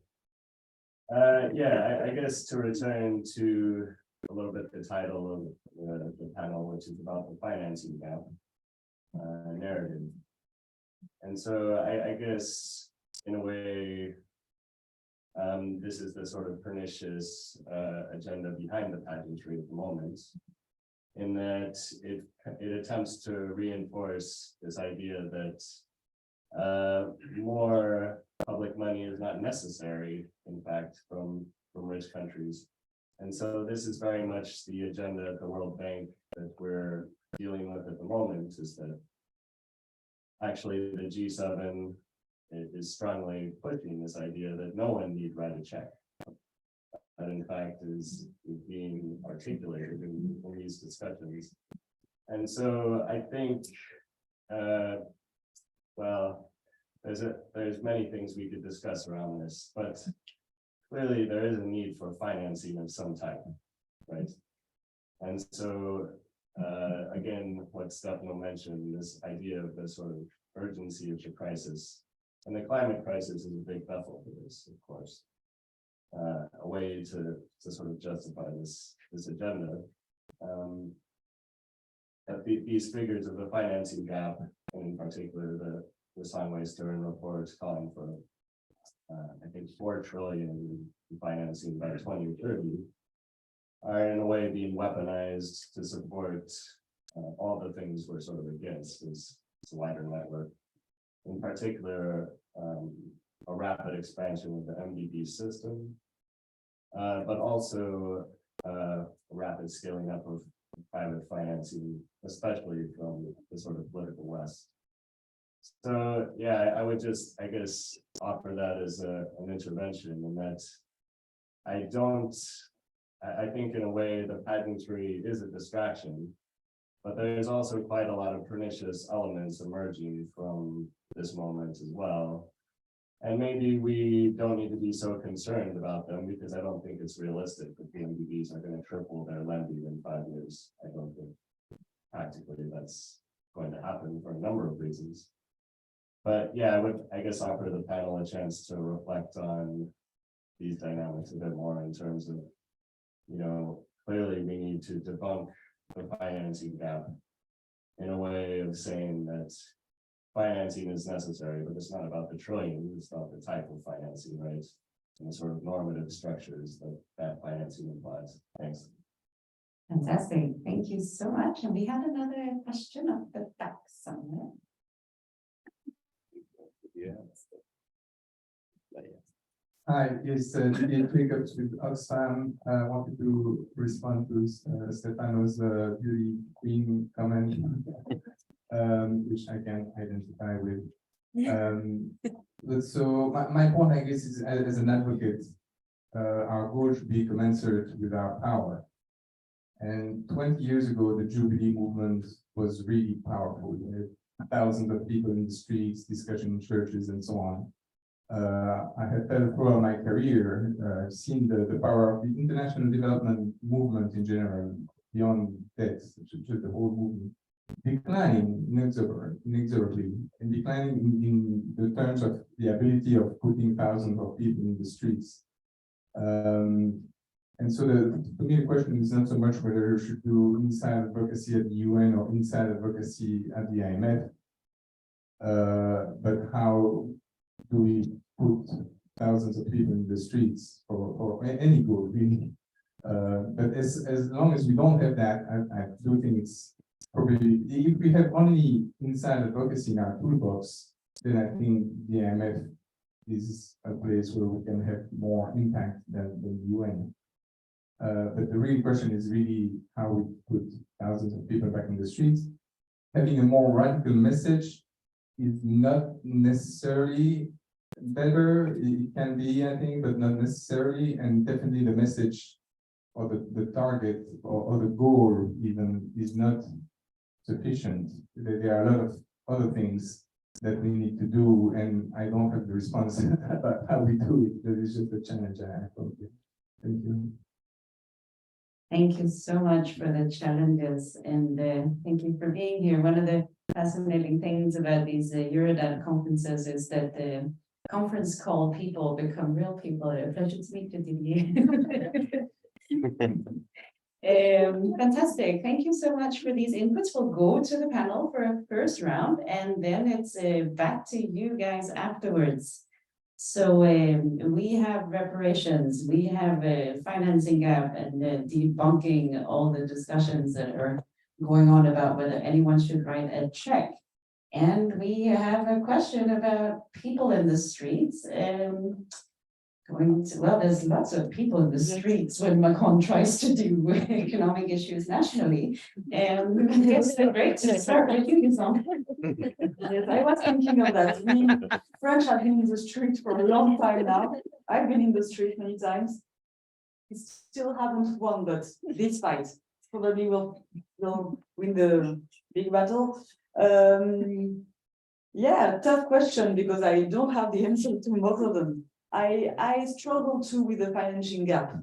Yeah, I guess to return to a little bit the title of the panel, which is about the financing gap narrative. And so I guess in a way, this is the sort of pernicious agenda behind the pageantry at the moment, in that it attempts to reinforce this idea that more public money is not necessary, in fact, from rich countries. And so this is very much the agenda at the World Bank that we're dealing with at the moment, is that actually the G7 is strongly pushing this idea that no one need write a check. That in fact is being articulated in these discussions. And so I think, well, there's many things we could discuss around this, but clearly there is a need for financing of some type, right? And so, again, what Stefano mentioned, this idea of the sort of urgency of the crisis. And the climate crisis is a big vessel for this, of course. A way to sort of justify this agenda. But these figures of the financing gap, and in particular the Stern report calling for, I think, 4 trillion in financing by 2030, are in a way being weaponized to support all the things we're sort of against, this wider network. In particular, a rapid expansion of the MDB system, but also a rapid scaling up of private financing, especially from the sort of political West. So, yeah, I would just, I guess, offer that as an intervention, and that I think in a way the pageantry is a distraction, but there's also quite a lot of pernicious elements emerging from this moment as well. And maybe we don't need to be so concerned about them, because I don't think it's realistic that the MDBs are going to triple their lending in 5 years. I don't think practically that's going to happen for a number of reasons. But yeah, I would, I guess, offer the panel a chance to reflect on these dynamics a bit more in terms of, you know, clearly we need to debunk the financing gap in a way of saying that financing is necessary, but it's not about the trillion, it's about the type of financing, right? And the sort of normative structures that financing implies. Thanks. Fantastic. Thank you so much. And we had another question at the back somewhere. Hi, yes, Didier Jacobs with Oxfam. I wanted to respond to Stefano's beauty queen comment, which I can identify with. But so my point, I guess, is as an advocate, our goal should be commensurate with our power. And 20 years ago, the Jubilee movement was really powerful. You know, thousands of people in the streets, discussion in churches, and so on. I have felt throughout my career, seen the power of the international development movement in general, beyond that, just the whole movement, declining inexorably, and declining in the terms of the ability of putting thousands of people in the streets. And so for me, the question is not so much whether you should do inside advocacy at the UN or inside advocacy at the IMF, but how do we put thousands of people in the streets for any goal, really? But as long as we don't have that, I do think it's probably, if we have only inside advocacy in our toolbox, then I think the IMF is a place where we can have more impact than the UN. But the real question is really how we put thousands of people back in the streets. Having a more radical message is not necessarily better. It can be, I think, but not necessarily. And definitely the message or the target or the goal even is not sufficient. There are a lot of other things that we need to do, and I don't have the response about how we do it. That is just a challenge I have. Thank you. Thank you so much for the challenges, and thank you for being here. One of the fascinating things about these Eurodata conferences is that the conference call people become real people. A pleasure to meet you, Didier. Fantastic. Thank you so much for these inputs. We'll go to the panel for a first round, and then it's back to you guys afterwards. So we have reparations, we have a financing gap, and debunking all the discussions that are going on about whether anyone should write a check. And we have a question about people in the streets. Well, there's lots of people in the streets when Macron tries to do economic issues nationally. And it's great to start with you, Giselle. Yes, I was thinking of that. We French have been in the street for a long time now. I've been in the street many times. We still haven't won, but this fight probably will win the big battle. Yeah, tough question because I don't have the answer to most of them. I struggle too with the financing gap.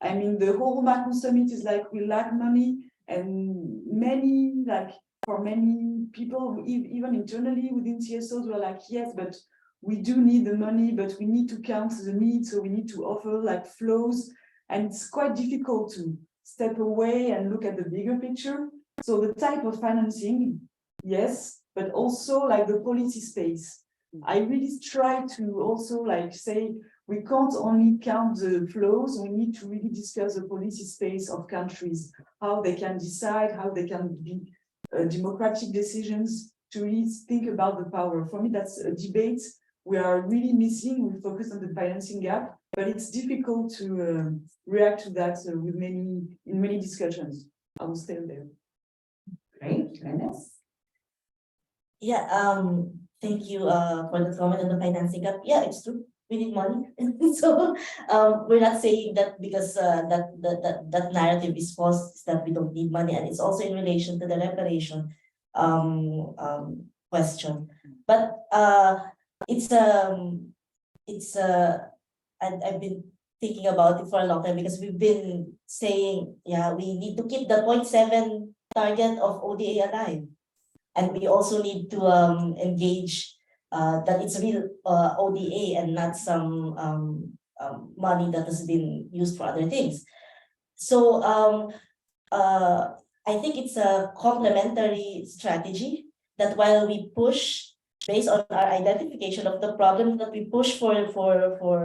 I mean, the whole Macron summit is like, we lack money, and for many people, even internally within CSOs, we're like, yes, but we do need the money, but we need to count the need, so we need to offer like flows, and it's quite difficult to step away and look at the bigger picture. So the type of financing, yes, but also like the policy space. I really try to also like say, we can't only count the flows, we need to really discuss the policy space of countries, how they can decide, how they can be democratic decisions, to really think about the power. For me, that's a debate we are really missing. We focus on the financing gap, but it's difficult to react to that in many discussions. I will stay there. Great, Glennis. Yeah, thank you for the comment on the financing gap. Yeah, it's true. We need money. So we're not saying that because that narrative is false, is that we don't need money. And it's also in relation to the reparation question. But I've been thinking about it for a long time because we've been saying, yeah, we need to keep the 0.7 target of ODA alive. And we also need to engage that it's real ODA and not some money that has been used for other things. So I think it's a complementary strategy that while we push based on our identification of the problem, that we push for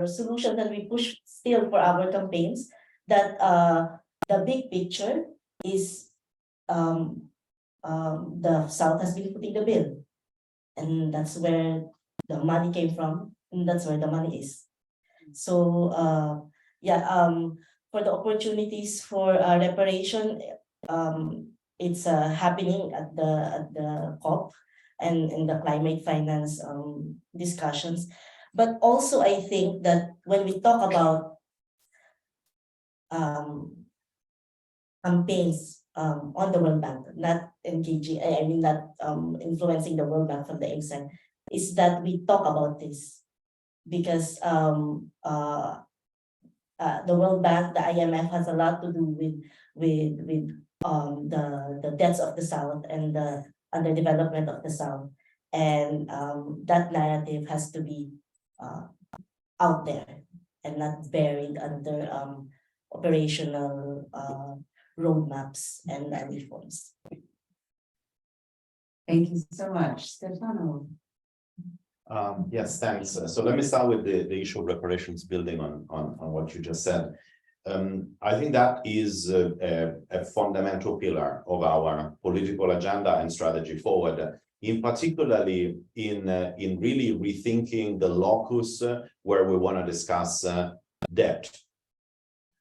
solutions, that we push still for our campaigns, that the big picture is the South has been footing the bill, and that's where the money came from, and that's where the money is. So for the opportunities for reparation, it's happening at the COP and in the climate finance discussions. But also I think that when we talk about campaigns on the World Bank, not engaging, I mean not influencing the World Bank from the inside, is that we talk about this because the World Bank, the IMF has a lot to do with the debts of the South and the underdevelopment of the South, and that narrative has to be out there and not buried under operational roadmaps and reforms. Thank you so much, Stefano. Yes, thanks. So let me start with the issue of reparations, building on what you just said. I think that is a fundamental pillar of our political agenda and strategy forward, in particularly in really rethinking the locus where we want to discuss debt.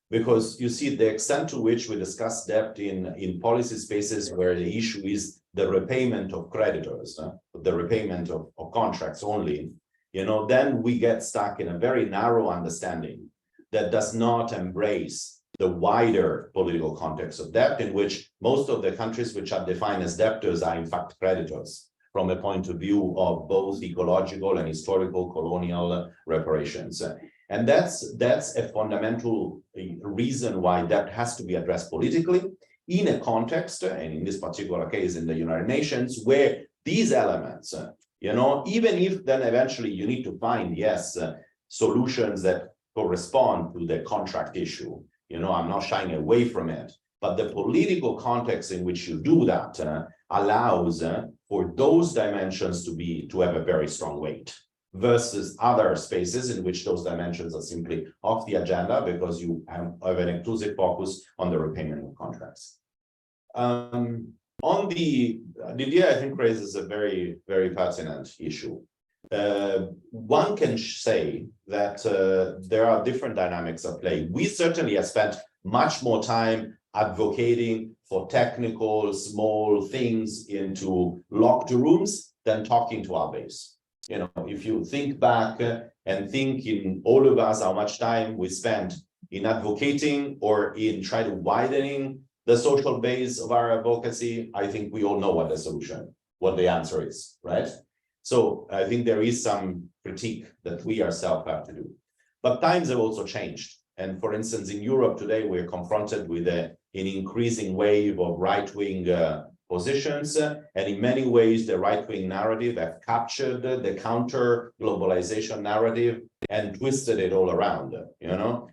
Because you see the extent to which we discuss debt in policy spaces where the issue is the repayment of creditors, the repayment of contracts only, then we get stuck in a very narrow understanding that does not embrace the wider political context of debt, in which most of the countries which are defined as debtors are in fact creditors from a point of view of both ecological and historical colonial reparations. And that's a fundamental reason why debt has to be addressed politically in a context, and in this particular case in the United Nations, where these elements, even if then eventually you need to find, yes, solutions that correspond to the contract issue, I'm not shying away from it, but the political context in which you do that allows for those dimensions to have a very strong weight, versus other spaces in which those dimensions are simply off the agenda because you have an inclusive focus on the repayment of contracts. On Didier, I think, raises a very, very pertinent issue. One can say that there are different dynamics at play. We certainly have spent much more time advocating for technical, small things into locked rooms than talking to our base. If you think back and think in all of us how much time we spent in advocating or in trying to widening the social base of our advocacy, I think we all know what the answer is, right? So I think there is some critique that we ourselves have to do. But times have also changed. And for instance, in Europe today, we're confronted with an increasing wave of right-wing positions, and in many ways the right-wing narrative have captured the counter-globalization narrative and twisted it all around,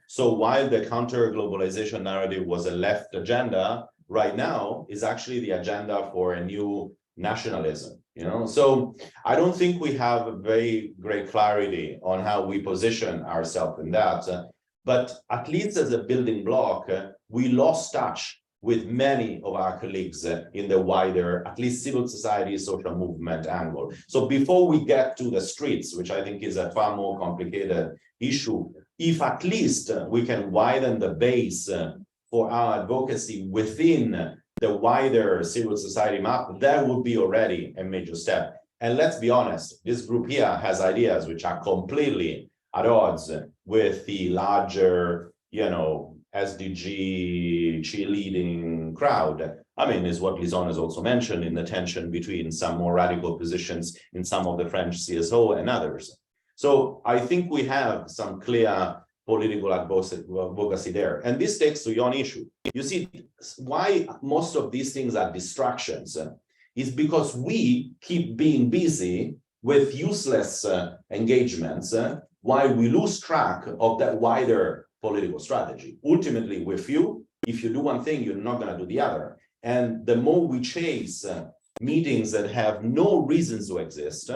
So while the counter-globalization narrative was a left agenda, right now is actually the agenda for a new nationalism, So I don't think we have a very great clarity on how we position ourselves in that, but at least as a building block, we lost touch with many of our colleagues in the wider, at least civil society, social movement angle. So before we get to the streets, which I think is a far more complicated issue, if at least we can widen the base for our advocacy within the wider civil society map, that would be already a major step. And let's be honest, this group here has ideas which are completely at odds with the larger, SDG cheerleading crowd. I mean, is what Lison has also mentioned in the tension between some more radical positions in some of the French CSO and others. So I think we have some clear political advocacy there. And this takes to your own issue. You see, why most of these things are distractions is because we keep being busy with useless engagements while we lose track of that wider political strategy. Ultimately, with you, if you do one thing, you're not going to do the other. And the more we chase meetings that have no reasons to exist,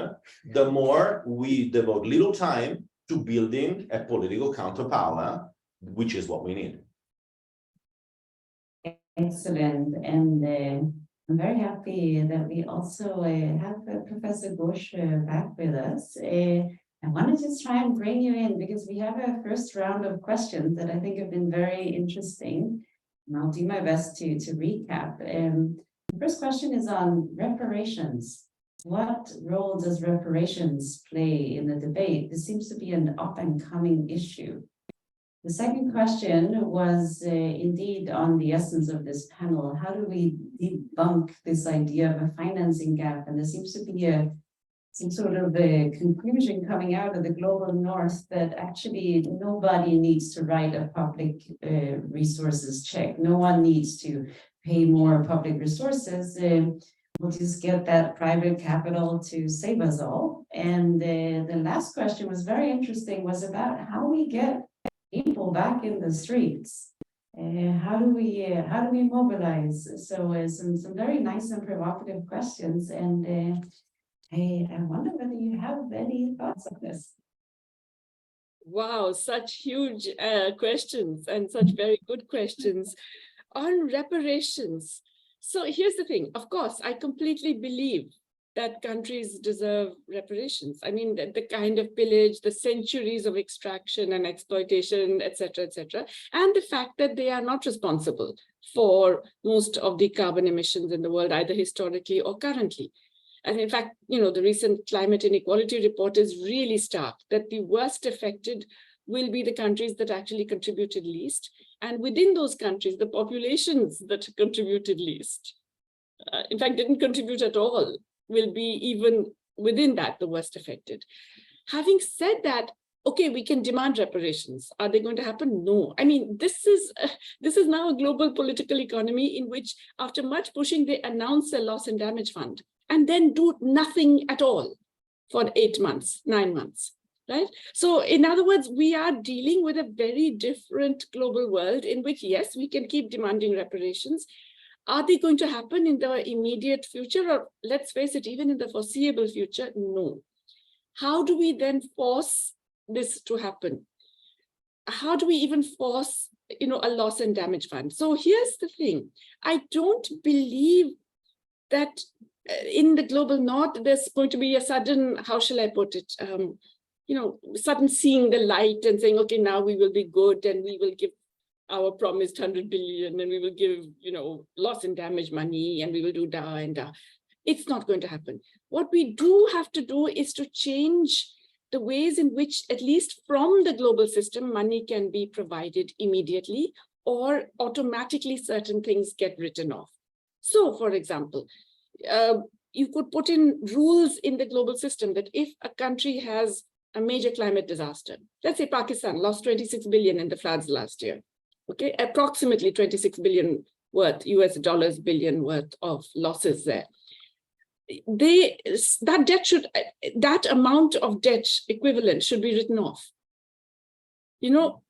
the more we devote little time to building a political counterpower, which is what we need. Excellent. And I'm very happy that we also have Professor Ghosh back with us. I want to just try and bring you in because we have a first round of questions that I think have been very interesting. And I'll do my best to recap. The first question is on reparations. What role does reparations play in the debate? This seems to be an up and coming issue. The second question was indeed on the essence of this panel. How do we debunk this idea of a financing gap? And there seems to be some sort of a conclusion coming out of the global north that actually nobody needs to write a public resources check. No one needs to pay more public resources. We'll just get that private capital to save us all. And the last question was very interesting, was about how we get people back in the streets. How do we mobilize? So some very nice and provocative questions. And I wonder whether you have any thoughts on this. Wow, such huge questions and such very good questions on reparations. So here's the thing. Of course, I completely believe that countries deserve reparations. I mean, the kind of pillage, the centuries of extraction and exploitation, et cetera, and the fact that they are not responsible for most of the carbon emissions in the world, either historically or currently. And in fact, you know, the recent climate inequality report is really stark, that the worst affected will be the countries that actually contributed least. And within those countries, the populations that contributed least, in fact, didn't contribute at all, will be even within that the worst affected. Having said that, okay, we can demand reparations. Are they going to happen? No. I mean, this is now a global political economy in which, after much pushing, they announce a loss and damage fund and then do nothing at all for 8 months, 9 months, right? So in other words, we are dealing with a very different global world in which, yes, we can keep demanding reparations. Are they going to happen in the immediate future, or let's face it, even in the foreseeable future? No. How do we then force this to happen? How do we even force, you know, a loss and damage fund? So here's the thing. I don't believe that in the global north, there's going to be a sudden, how shall I put it, you know, sudden seeing the light and saying, okay, now we will be good and we will give our promised 100 billion and we will give, you know, loss and damage money and we will do da and da. It's not going to happen. What we do have to do is to change the ways in which, at least from the global system, money can be provided immediately, or automatically certain things get written off. So, for example, you could put in rules in the global system that if a country has a major climate disaster, let's say Pakistan lost 26 billion in the floods last year, okay, approximately 26 billion worth, US dollars billion worth of losses there. That amount of debt equivalent should be written off. You know,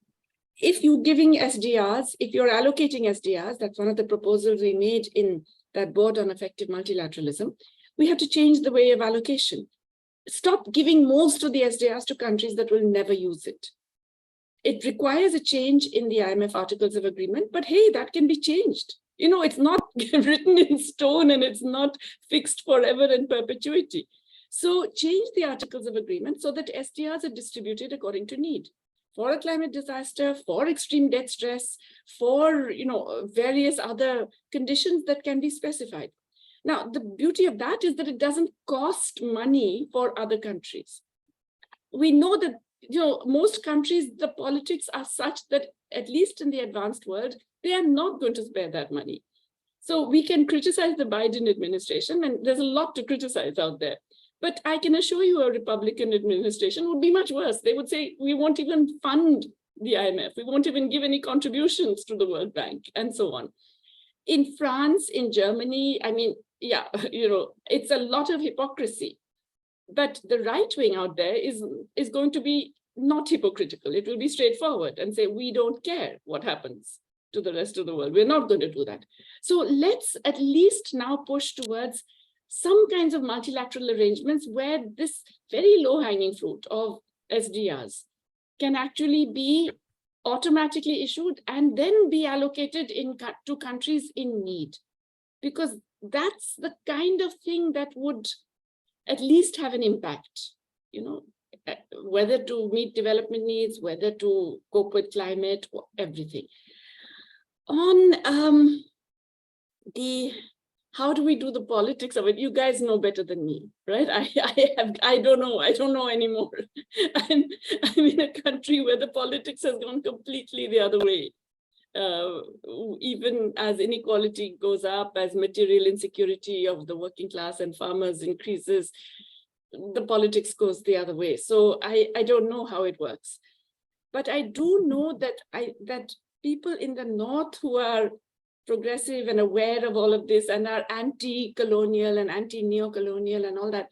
if you're giving SDRs, if you're allocating SDRs, that's one of the proposals we made in that board on effective multilateralism, we have to change the way of allocation. Stop giving most of the SDRs to countries that will never use it. It requires a change in the IMF Articles of Agreement, but hey, that can be changed. You know, it's not written in stone and it's not fixed forever in perpetuity. So change the Articles of Agreement so that SDRs are distributed according to need. For a climate disaster, for extreme debt stress, for, you know, various other conditions that can be specified. Now, the beauty of that is that it doesn't cost money for other countries. We know that, you know, most countries, the politics are such that, at least in the advanced world, they are not going to spare that money. So we can criticize the Biden administration, and there's a lot to criticize out there. But I can assure you a Republican administration would be much worse. They would say, we won't even fund the IMF. We won't even give any contributions to the World Bank, and so on. In France, in Germany, I mean, yeah, you know, it's a lot of hypocrisy. But the right wing out there is going to be not hypocritical. It will be straightforward and say, we don't care what happens to the rest of the world. We're not going to do that. So let's at least now push towards some kinds of multilateral arrangements where this very low-hanging fruit of SDRs can actually be automatically issued and then be allocated to countries in need. Because that's the kind of thing that would at least have an impact, you know, whether to meet development needs, whether to cope with climate, everything. On how do we do the politics of it? You guys know better than me, right? I don't know anymore. I'm in a country where the politics has gone completely the other way. Even as inequality goes up, as material insecurity of the working class and farmers increases, the politics goes the other way. So I don't know how it works. But I do know that people in the North who are progressive and aware of all of this and are anti-colonial and anti-neo-colonial and all that,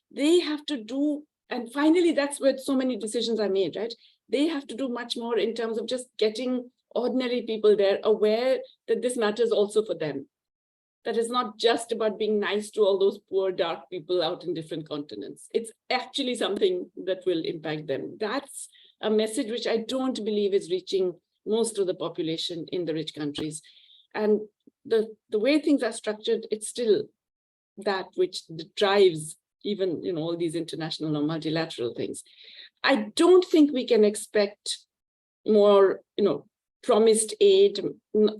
they have to do, and finally that's where so many decisions are made, right? They have to do much more in terms of just getting ordinary people there aware that this matters also for them. that is not just about being nice to all those poor dark people out in different continents. It's actually something that will impact them. That's a message which I don't believe is reaching most of the population in the rich countries. And the way things are structured, it's still that which drives even, you know, all these international or multilateral things. I don't think we can expect more, you know, promised aid.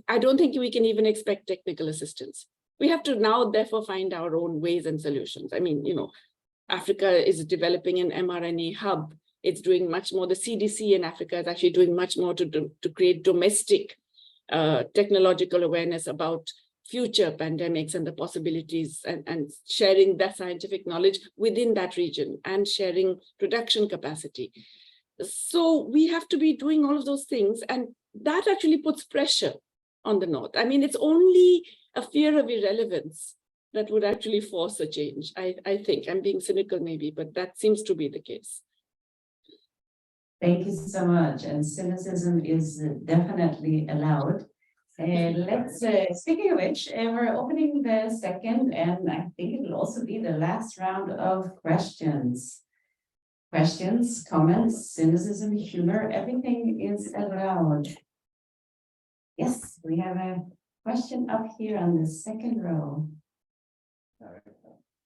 I don't think we can even expect technical assistance. We have to now therefore find our own ways and solutions. I mean, you know, Africa is developing an mRNA hub. It's doing much more. The CDC in Africa is actually doing much more to create domestic technological awareness about future pandemics and the possibilities, and sharing that scientific knowledge within that region and sharing production capacity. So we have to be doing all of those things, and that actually puts pressure on the North. I mean, it's only a fear of irrelevance that would actually force a change. I think I'm being cynical maybe, but that seems to be the case. Thank you so much. And cynicism is definitely allowed. And let's, speaking of which, we're opening the second, and I think it will also be the last round of questions. Questions, comments, cynicism, humor, everything is allowed. Yes, we have a question up here on the second row.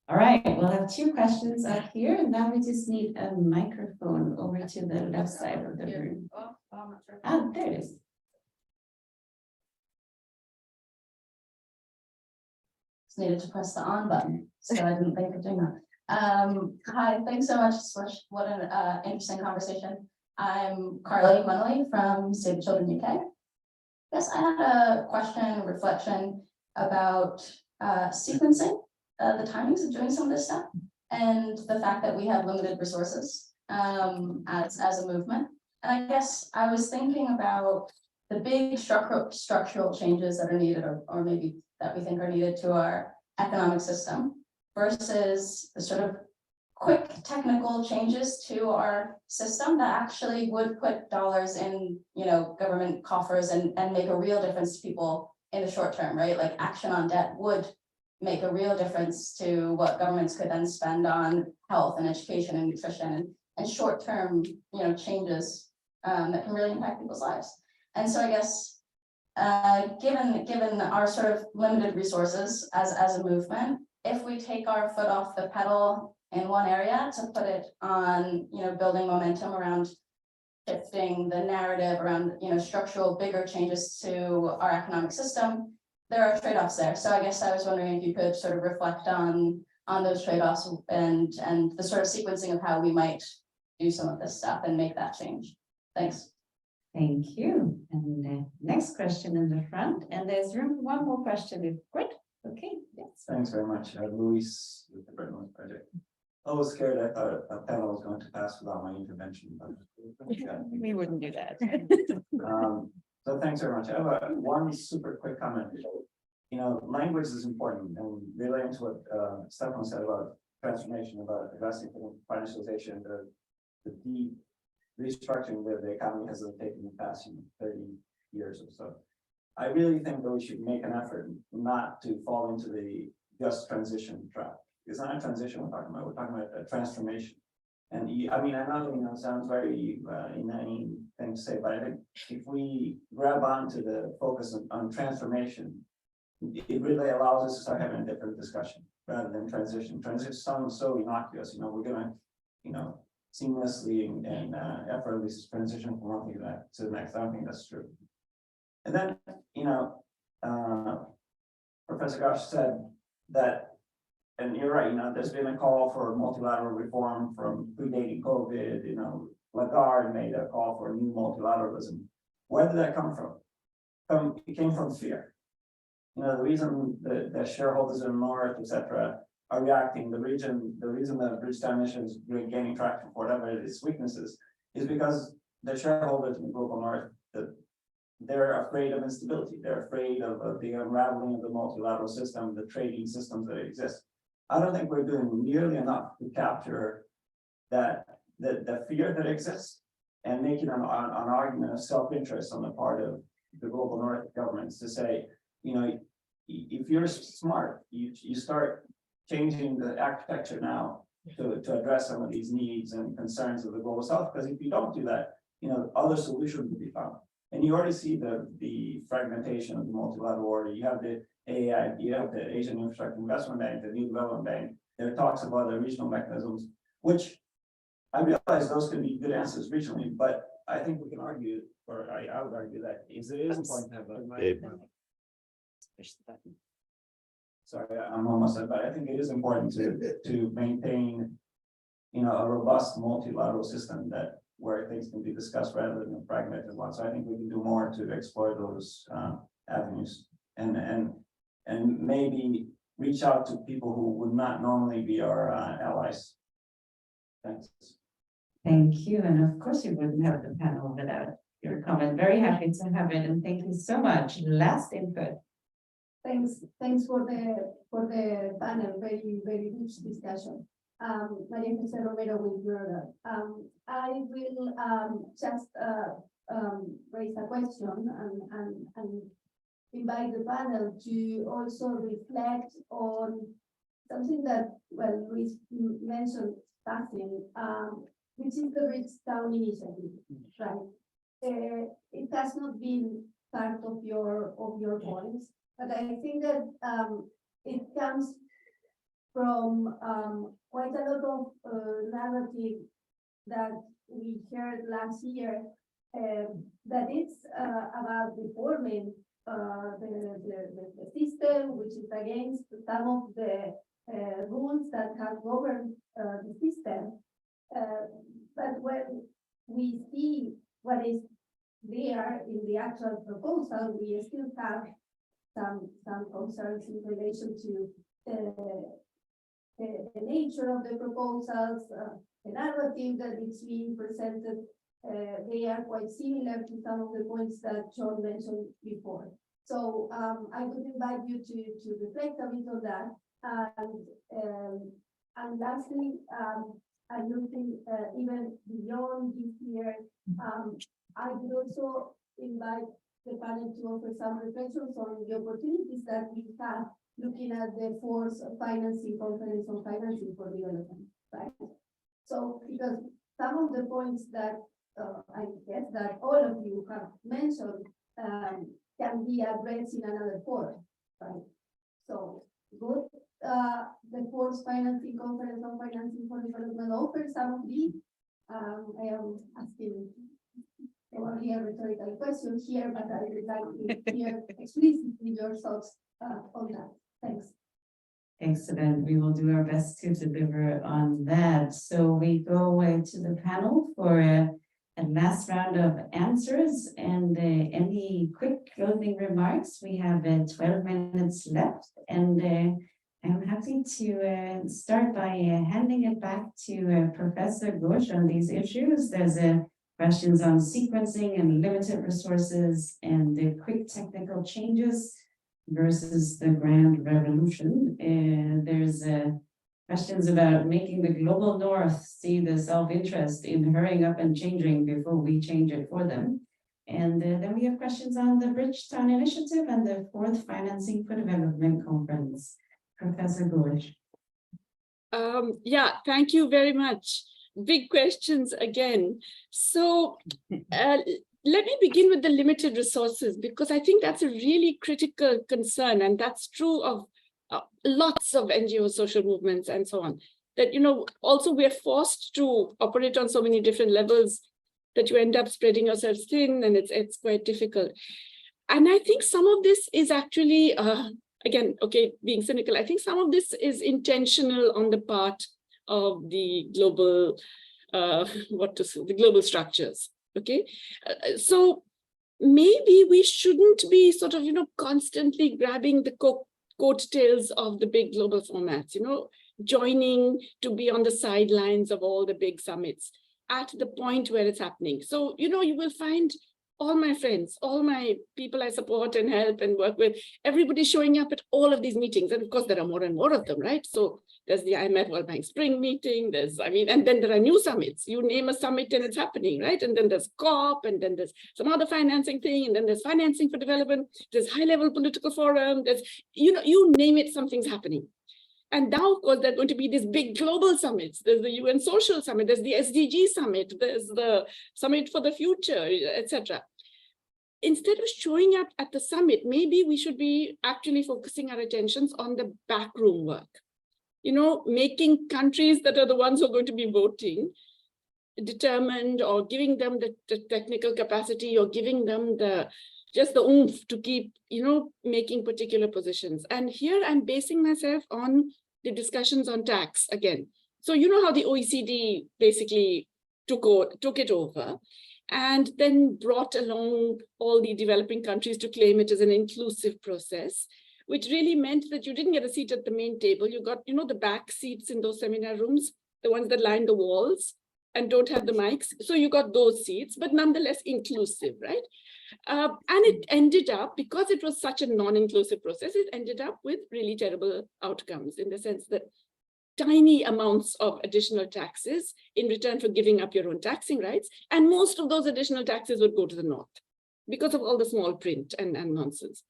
All right, we'll have two questions up here, and now we just need a microphone over to the left side of the room. Ah, there it is. Just needed to press the on button, so I didn't think of doing that. Hi, thanks so much. What an interesting conversation. I'm Carly Munnelly from Save the Children UK. Yes, I had a question, reflection about sequencing, the timings of doing some of this stuff, and the fact that we have limited resources as a movement. And I guess I was thinking about the big structural changes that are needed, or maybe that we think are needed to our economic system, versus the sort of quick technical changes to our system that actually would put dollars in, you know, government coffers and make a real difference to people in the short term, right? Like action on debt would make a real difference to what governments could then spend on health and education and nutrition and short-term, you know, changes that can really impact people's lives. And so I guess given our sort of limited resources as a movement, if we take our foot off the pedal in one area to put it on, you know, building momentum around shifting the narrative around, you know, structural bigger changes to our economic system, there are trade-offs there. So I guess I was wondering if you could sort of reflect on those trade-offs and the sort of sequencing of how we might do some of this stuff and make that change. Thanks. Thank you. And the next question in the front, and there's room for one more question if good. Okay, yes. Thanks very much. Luis with the Bretton Project. I was scared I thought a panel was going to pass without my intervention. But We wouldn't do that. So thanks very much. I have one super quick comment. You know, language is important, and relating to what Stefan said about transformation, about addressing financialization, the deep restructuring that the economy has taken in the past 30 years or so. I really think that we should make an effort not to fall into the just transition trap. It's not a transition we're talking about a transformation. And I mean, I know, you know, it sounds very inane thing to say, but I think if we grab onto the focus on transformation, it really allows us to start having a different discussion rather than transition. Transition sounds so innocuous, you know, we're gonna, you know, seamlessly and effortlessly transition from one thing to the next. I don't think that's true. And then, you know, Professor Gosh said that, and you're right, you know, there's been a call for multilateral reform from predating COVID, you know, Lagarde made a call for new multilateralism. Where did that come from? It came from fear. You know, the reason the shareholders in the North, etc., are reacting, the reason that Bridgetown Mission is gaining traction for whatever its weaknesses is because the shareholders in the global North, they're afraid of instability. They're afraid of the unraveling of the multilateral system, the trading systems that exist. I don't think we're doing nearly enough to capture that the fear that exists and making an argument of self-interest on the part of the global North governments to say, you know, if you're smart, you start changing the architecture now to address some of these needs and concerns of the global south, because if you don't do that, other solutions will be found. And you already see the fragmentation of the multilateral order. You have the AI, you have the Asian Infrastructure Investment Bank, the New Development Bank. There are talks about the regional mechanisms, which I realize those can be good answers regionally, but I think we can argue, or I would argue that it is important to have a. Sorry, I'm almost done, but I think it is important to maintain, a robust multilateral system where things can be discussed rather than a fragmented one. So I think we can do more to explore those avenues and maybe reach out to people who would not normally be our allies. Thanks. Thank you. And of course, you wouldn't have the panel without your comment. Very happy to have it. And thank you so much. Last input. Thanks for the panel. Very rich discussion. Maria Jose Romero with Europe. I will just raise a question and invite the panel to also reflect on something that, well, Luis mentioned passing, which is the Rich Town Initiative, right? It has not been part of your points, but I think that it comes from quite a lot of narrative that we heard last year, that it's about reforming the system, which is against some of the rules that have governed the system. But when we see what is there in the actual proposal, we still have some concerns in relation to the nature of the proposals, the narrative that is being presented. They are quite similar to some of the points that John mentioned before. So I would invite you to reflect a bit on that. And lastly, I'm looking even beyond this year. I would also invite the panel to offer some reflections on the opportunities that we have looking at the fourth financing conference on financing for development, right? So, because some of the points that I guess that all of you have mentioned can be addressed in another forum, right? So, good. The fourth financing conference on financing for development offers some of these. I am asking only a rhetorical question here, but I would like to hear explicitly your thoughts on that. Thanks. Excellent. We will do our best to deliver on that. So we go to the panel for a last round of answers and any quick closing remarks. We have 12 minutes left, and I'm happy to start by handing it back to Professor Ghosh on these issues. There's questions on sequencing and limited resources and the quick technical changes versus the grand revolution. There's questions about making the global north see the self-interest in hurrying up and changing before we change it for them. And then we have questions on the Bridgetown Initiative and the fourth Financing for Development Conference. Professor Ghosh. Yeah, thank you very much. Big questions again. So let me begin with the limited resources, because I think that's a really critical concern, and that's true of lots of NGO social movements and so on. That, also we're forced to operate on so many different levels that you end up spreading yourselves thin, and it's quite difficult. And I think some of this is actually, again, okay, being cynical, I think some of this is intentional on the part of the global, the global structures. Okay, so maybe we shouldn't be sort of, constantly grabbing the coattails of the big global formats, joining to be on the sidelines of all the big summits at the point where it's happening. So, you will find all my friends, all my people I support and help and work with, everybody's showing up at all of these meetings. And of course, there are more and more of them, right? So there's the IMF World Bank Spring meeting, and then there are new summits. You name a summit and it's happening, right? And then there's COP, and then there's some other financing thing, and then there's financing for development, there's high-level political forum, there's, you name it, something's happening. And now, of course, there are going to be these big global summits. There's the UN Social Summit, there's the SDG Summit, there's the Summit for the Future, etc. Instead of showing up at the summit, maybe we should be actually focusing our attentions on the backroom work. Making countries that are the ones who are going to be voting determined, or giving them the technical capacity, or giving them just the oomph to keep, making particular positions. And here I'm basing myself on the discussions on tax again. So you know how the OECD basically took it over and then brought along all the developing countries to claim it as an inclusive process, which really meant that you didn't get a seat at the main table. You got, the back seats in those seminar rooms, the ones that line the walls and don't have the mics. So you got those seats, but nonetheless inclusive, right? And it ended up, because it was such a non-inclusive process, it ended up with really terrible outcomes, in the sense that tiny amounts of additional taxes in return for giving up your own taxing rights. And most of those additional taxes would go to the north because of all the small print and nonsense.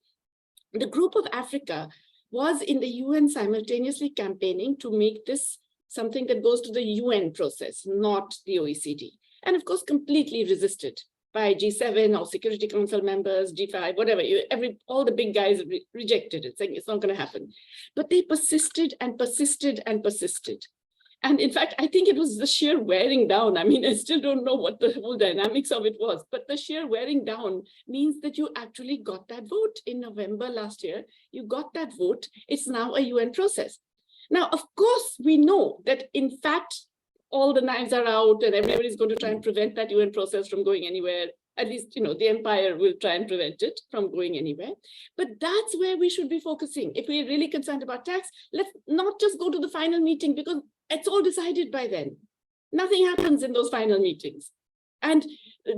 The group of Africa was in the UN simultaneously campaigning to make this something that goes to the UN process, not the OECD. And of course, completely resisted by G7 or Security Council members, G5, whatever, all the big guys rejected it, saying it's not going to happen. But they persisted and persisted and persisted. And in fact, I think it was the sheer wearing down. I mean, I still don't know what the whole dynamics of it was, but the sheer wearing down means that you actually got that vote in November last year. You got that vote. It's now a UN process. Now, of course, we know that in fact, all the knives are out and everybody's going to try and prevent that UN process from going anywhere. At least, the empire will try and prevent it from going anywhere. But that's where we should be focusing. If we're really concerned about tax, let's not just go to the final meeting, because it's all decided by then. Nothing happens in those final meetings. And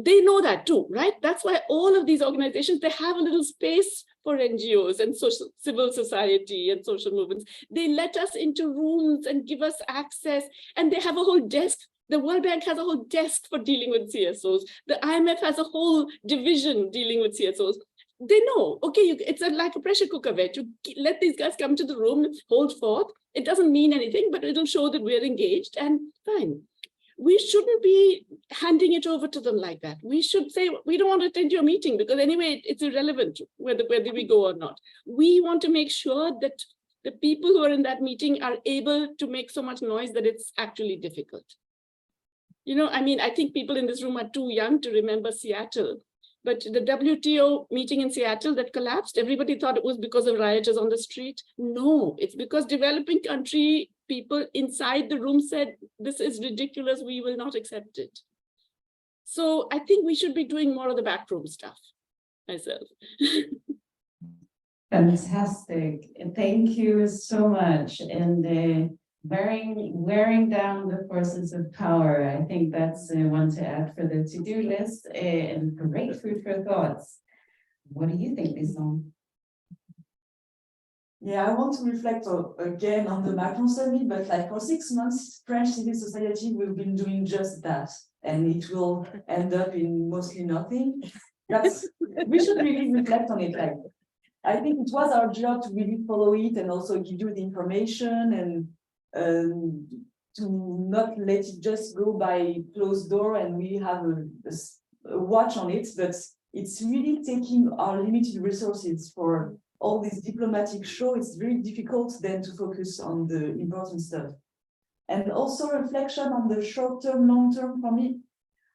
they know that too, right? That's why all of these organizations, they have a little space for NGOs and civil society and social movements. They let us into rooms and give us access, and they have a whole desk. The World Bank has a whole desk for dealing with CSOs. The IMF has a whole division dealing with CSOs. They know, okay, it's like a pressure cooker where you let these guys come to the room, hold forth. It doesn't mean anything, but it'll show that we're engaged, and fine. We shouldn't be handing it over to them like that. We should say, we don't want to attend your meeting because anyway, it's irrelevant whether we go or not. We want to make sure that the people who are in that meeting are able to make so much noise that it's actually difficult. I think people in this room are too young to remember Seattle, but the WTO meeting in Seattle that collapsed, everybody thought it was because of rioters on the street. No, it's because developing country people inside the room said, this is ridiculous, we will not accept it. So I think we should be doing more of the backroom stuff myself. Fantastic. Thank you so much. And wearing down the forces of power. I think that's one to add for the to-do list, and great food for thoughts. What do you think, Lison? Yeah, I want to reflect again on the Macron summit, but like for 6 months, French civil society will be doing just that, and it will end up in mostly nothing. We should really reflect on it. Like, I think it was our job to really follow it and also give you the information, and to not let it just go by closed door and we have a watch on it, but it's really taking our limited resources for all this diplomatic show. It's very difficult then to focus on the important stuff. And also reflection on the short term, long term for me.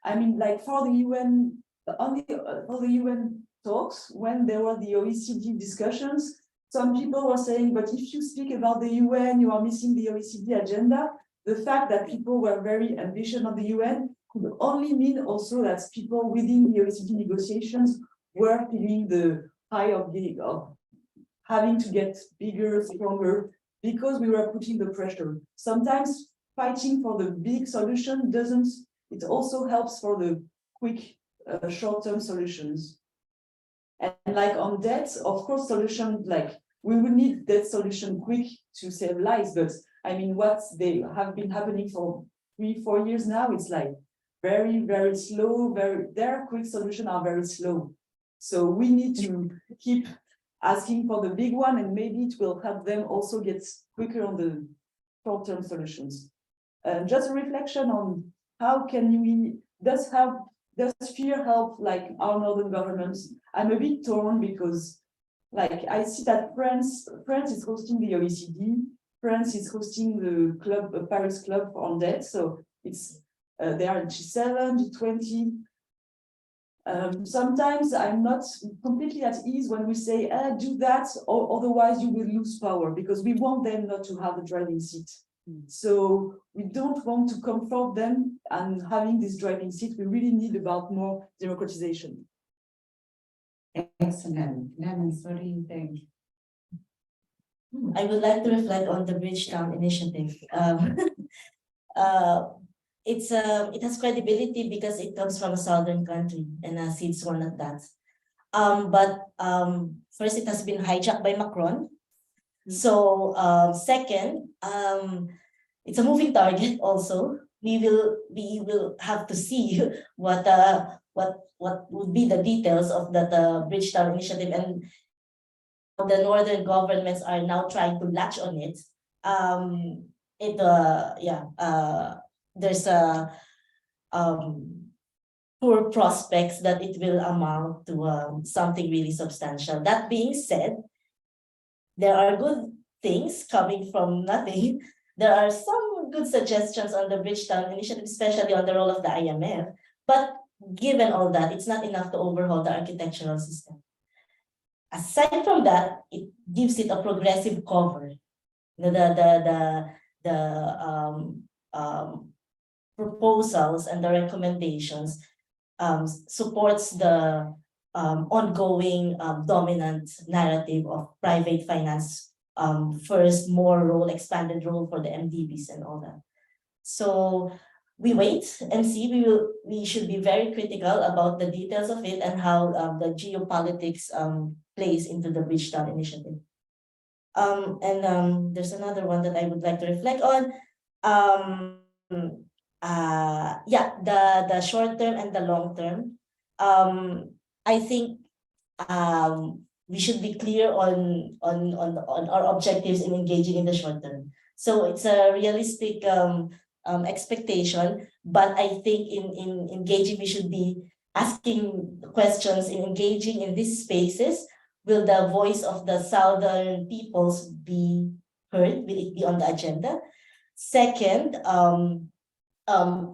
I mean, like for the UN, for the UN talks, when there were the OECD discussions, some people were saying, but if you speak about the UN, you are missing the OECD agenda. The fact that people were very ambitious of the UN could only mean also that people within the OECD negotiations were feeling the high of having to get bigger, stronger, because we were putting the pressure. Sometimes fighting for the big solution doesn't, it also helps for the quick short-term solutions. And like on debt, of course, solution like we would need debt solution quick to save lives, but I mean, what they have been happening for 3-4 years now, it's like very, very slow, their quick solutions are very slow. So we need to keep asking for the big one, and maybe it will help them also get quicker on the short-term solutions. Just a reflection on how can we, does fear help like our northern governments? I'm a bit torn because like I see that France is hosting the OECD, France is hosting the club, Paris Club on debt, so it's they are G7, G20. Sometimes I'm not completely at ease when we say, do that, or otherwise you will lose power, because we want them not to have a driving seat. So we don't want to comfort them, and having this driving seat, we really need about more democratization. Excellent. Clemens, what do you think? I would like to reflect on the Bridgetown initiative. It has credibility because it comes from a southern country, and it's one of that. First, it has been hijacked by Macron. So second, it's a moving target. Also, we will have to see what would be the details of that Bridgetown initiative, and the northern governments are now trying to latch on it. There's a poor prospects that it will amount to something really substantial. That being said, there are good things coming from nothing. There are some good suggestions on the Bridgetown initiative, especially on the role of the IMF. But given all that, it's not enough to overhaul the architectural system. Aside from that, it gives it a progressive cover. The proposals and the recommendations supports the ongoing dominant narrative of private finance, first more role, expanded role for the MDBs and all that. So we wait and see. We should be very critical about the details of it and how the geopolitics plays into the Bridgetown initiative. There's another one that I would like to reflect on. The short term and the long term. I think we should be clear on our objectives in engaging in the short term. So it's a realistic expectation, but I think in engaging, we should be asking questions in engaging in these spaces. Will the voice of the southern peoples be heard? Will it be on the agenda? Second,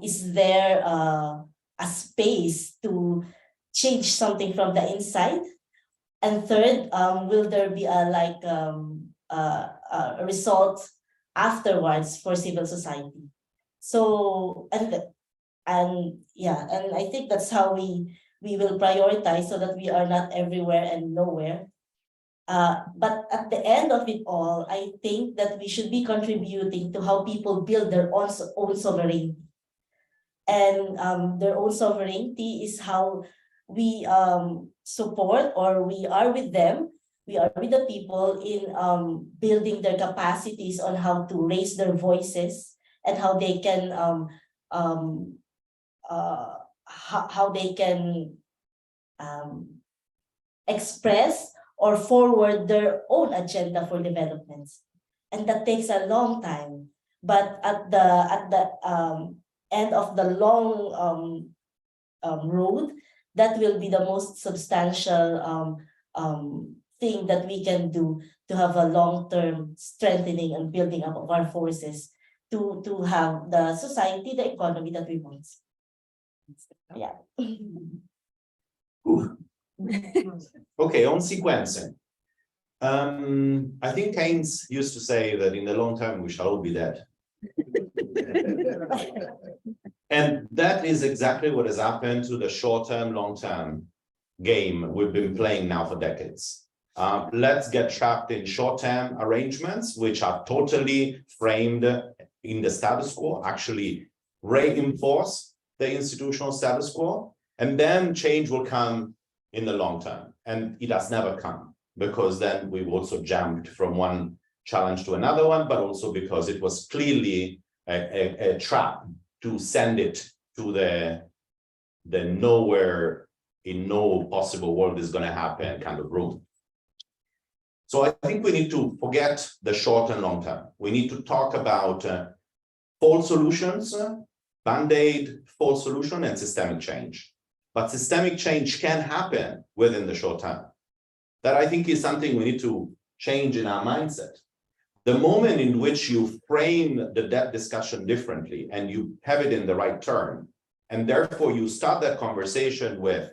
is there a space to change something from the inside? And third, will there be a result afterwards for civil society? So and I think that's how we will prioritize, so that we are not everywhere and nowhere. But at the end of it all, I think that we should be contributing to how people build their own sovereignty. And their own sovereignty is how we support, or we are with them, we are with the people in building their capacities on how to raise their voices, and how they can express or forward their own agenda for development. And that takes a long time. But at the end of the long road, that will be the most substantial thing that we can do to have a long-term strengthening and building up of our forces to have the society, the economy that we want. Yeah. Okay, on sequencing. I think Keynes used to say that in the long term we shall all be dead. And that is exactly what has happened to the short-term, long-term game we've been playing now for decades. Let's get trapped in short-term arrangements, which are totally framed in the status quo, actually reinforce the institutional status quo. And then change will come in the long term. And it has never come, because then we've also jumped from one challenge to another one, but also because it was clearly a trap to send it to the nowhere, in no possible world is going to happen kind of room. So I think we need to forget the short and long term. We need to talk about false solutions, band-aid, false solution, and systemic change. But systemic change can happen within the short term. That I think is something we need to change in our mindset. The moment in which you frame the debt discussion differently and you have it in the right term, and therefore you start that conversation with,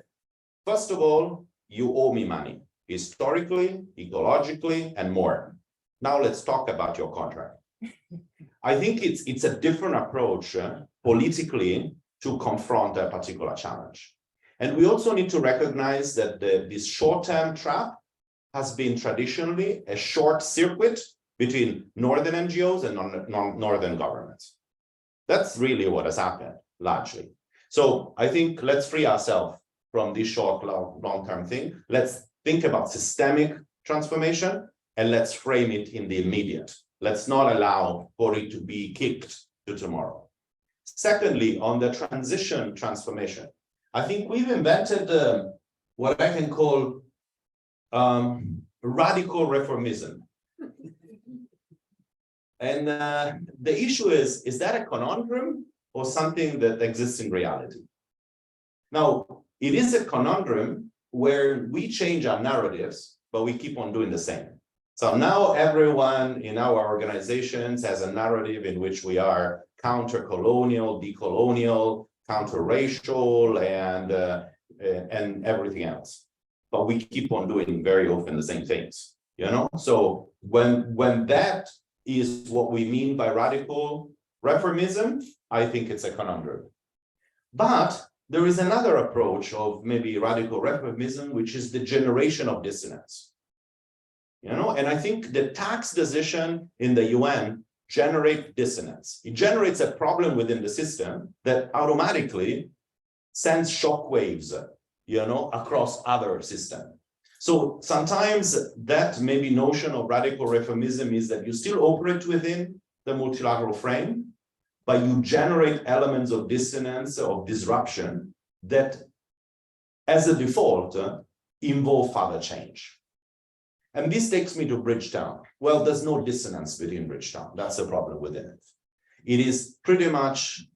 first of all, you owe me money, historically, ecologically, and more. Now let's talk about your contract. I think it's a different approach politically to confront a particular challenge. And we also need to recognize that this short-term trap has been traditionally a short circuit between northern NGOs and northern governments. That's really what has happened, largely. So I think let's free ourselves from this short, long-term thing. Let's think about systemic transformation, and let's frame it in the immediate. Let's not allow for it to be kicked to tomorrow. Secondly, on the transition transformation, I think we've invented what I can call radical reformism. And the issue is that a conundrum or something that exists in reality? Now, it is a conundrum where we change our narratives, but we keep on doing the same. So now everyone in our organizations has a narrative in which we are counter-colonial, decolonial, counter-racial, and everything else. But we keep on doing very often the same things, you know? So when that is what we mean by radical reformism, I think it's a conundrum. But there is another approach of maybe radical reformism, which is the generation of dissonance. You know, and I think the tax decision in the UN generates dissonance. It generates a problem within the system that automatically sends shockwaves, you know, across other systems. So sometimes that maybe notion of radical reformism is that you still operate within the multilateral frame, but you generate elements of dissonance, of disruption that, as a default, involve further change. And this takes me to Bridgetown. Well, there's no dissonance within Bridgetown. That's the problem within it. It is pretty much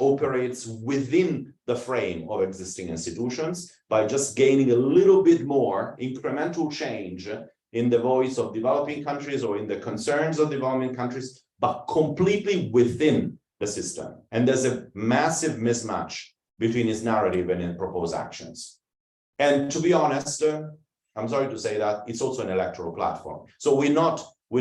operates within the frame of existing institutions by just gaining a little bit more incremental change in the voice of developing countries or in the concerns of developing countries, but completely within the system. And there's a massive mismatch between its narrative and its proposed actions. And to be honest, I'm sorry to say that it's also an electoral platform. So we're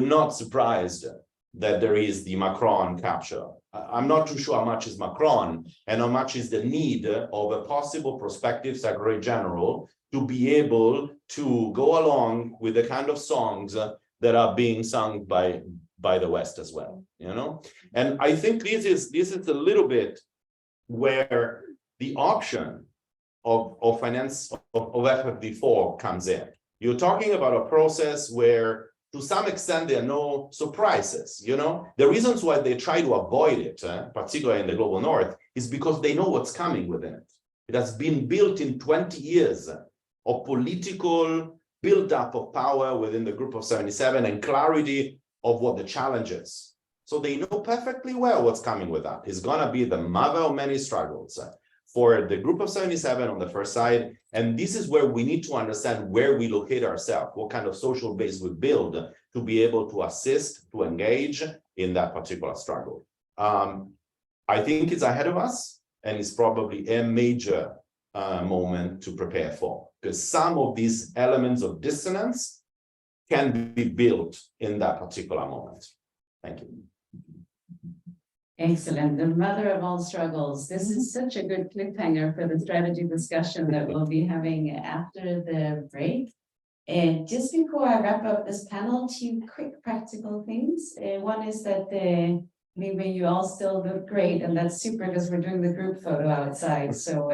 not surprised that there is the Macron capture. I'm not too sure how much is Macron and how much is the need of a possible prospective Secretary General to be able to go along with the kind of songs that are being sung by the West as well, you know? And I think this is a little bit where the option of finance of FFD4 comes in. You're talking about a process where to some extent there are no surprises, you know? The reasons why they try to avoid it, particularly in the global north, is because they know what's coming within it. It has been built in 20 years of political build-up of power within the Group of 77 and clarity of what the challenge is. So they know perfectly well what's coming with that. It's gonna be the mother of many struggles for the Group of 77 on the first side. And this is where we need to understand where we locate ourselves, what kind of social base we build to be able to assist, to engage in that particular struggle. I think it's ahead of us, and it's probably a major moment to prepare for, because some of these elements of dissonance can be built in that particular moment. Thank you. Excellent. The mother of all struggles. This is such a good cliffhanger for the strategy discussion that we'll be having after the break. And just before I wrap up this panel, two quick practical things. One is that Anyway, you all still look great, and that's super because we're doing the group photo outside, so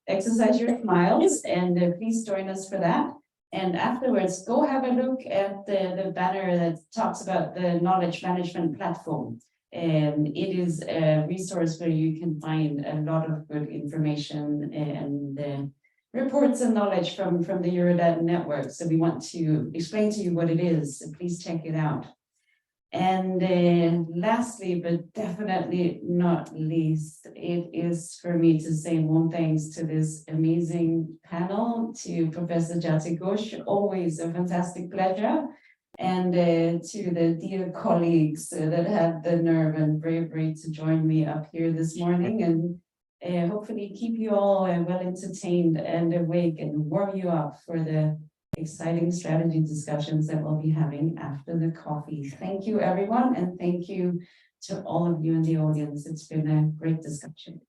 exercise your smiles, and please join us for that. And afterwards, go have a look at the banner that talks about the knowledge management platform. And it is a resource where you can find a lot of good information and reports and knowledge from the Eurodata network. So we want to explain to you what it is, so please check it out. And lastly, but definitely not least, it is for me to say one thanks to this amazing panel, to Professor Jati Ghosh, always a fantastic pleasure, and to the dear colleagues that had the nerve and bravery to join me up here this morning, and hopefully keep you all well entertained and awake and warm you up for the exciting strategy discussions that we'll be having after the coffee. Thank you, everyone, and thank you to all of you in the audience. It's been a great discussion.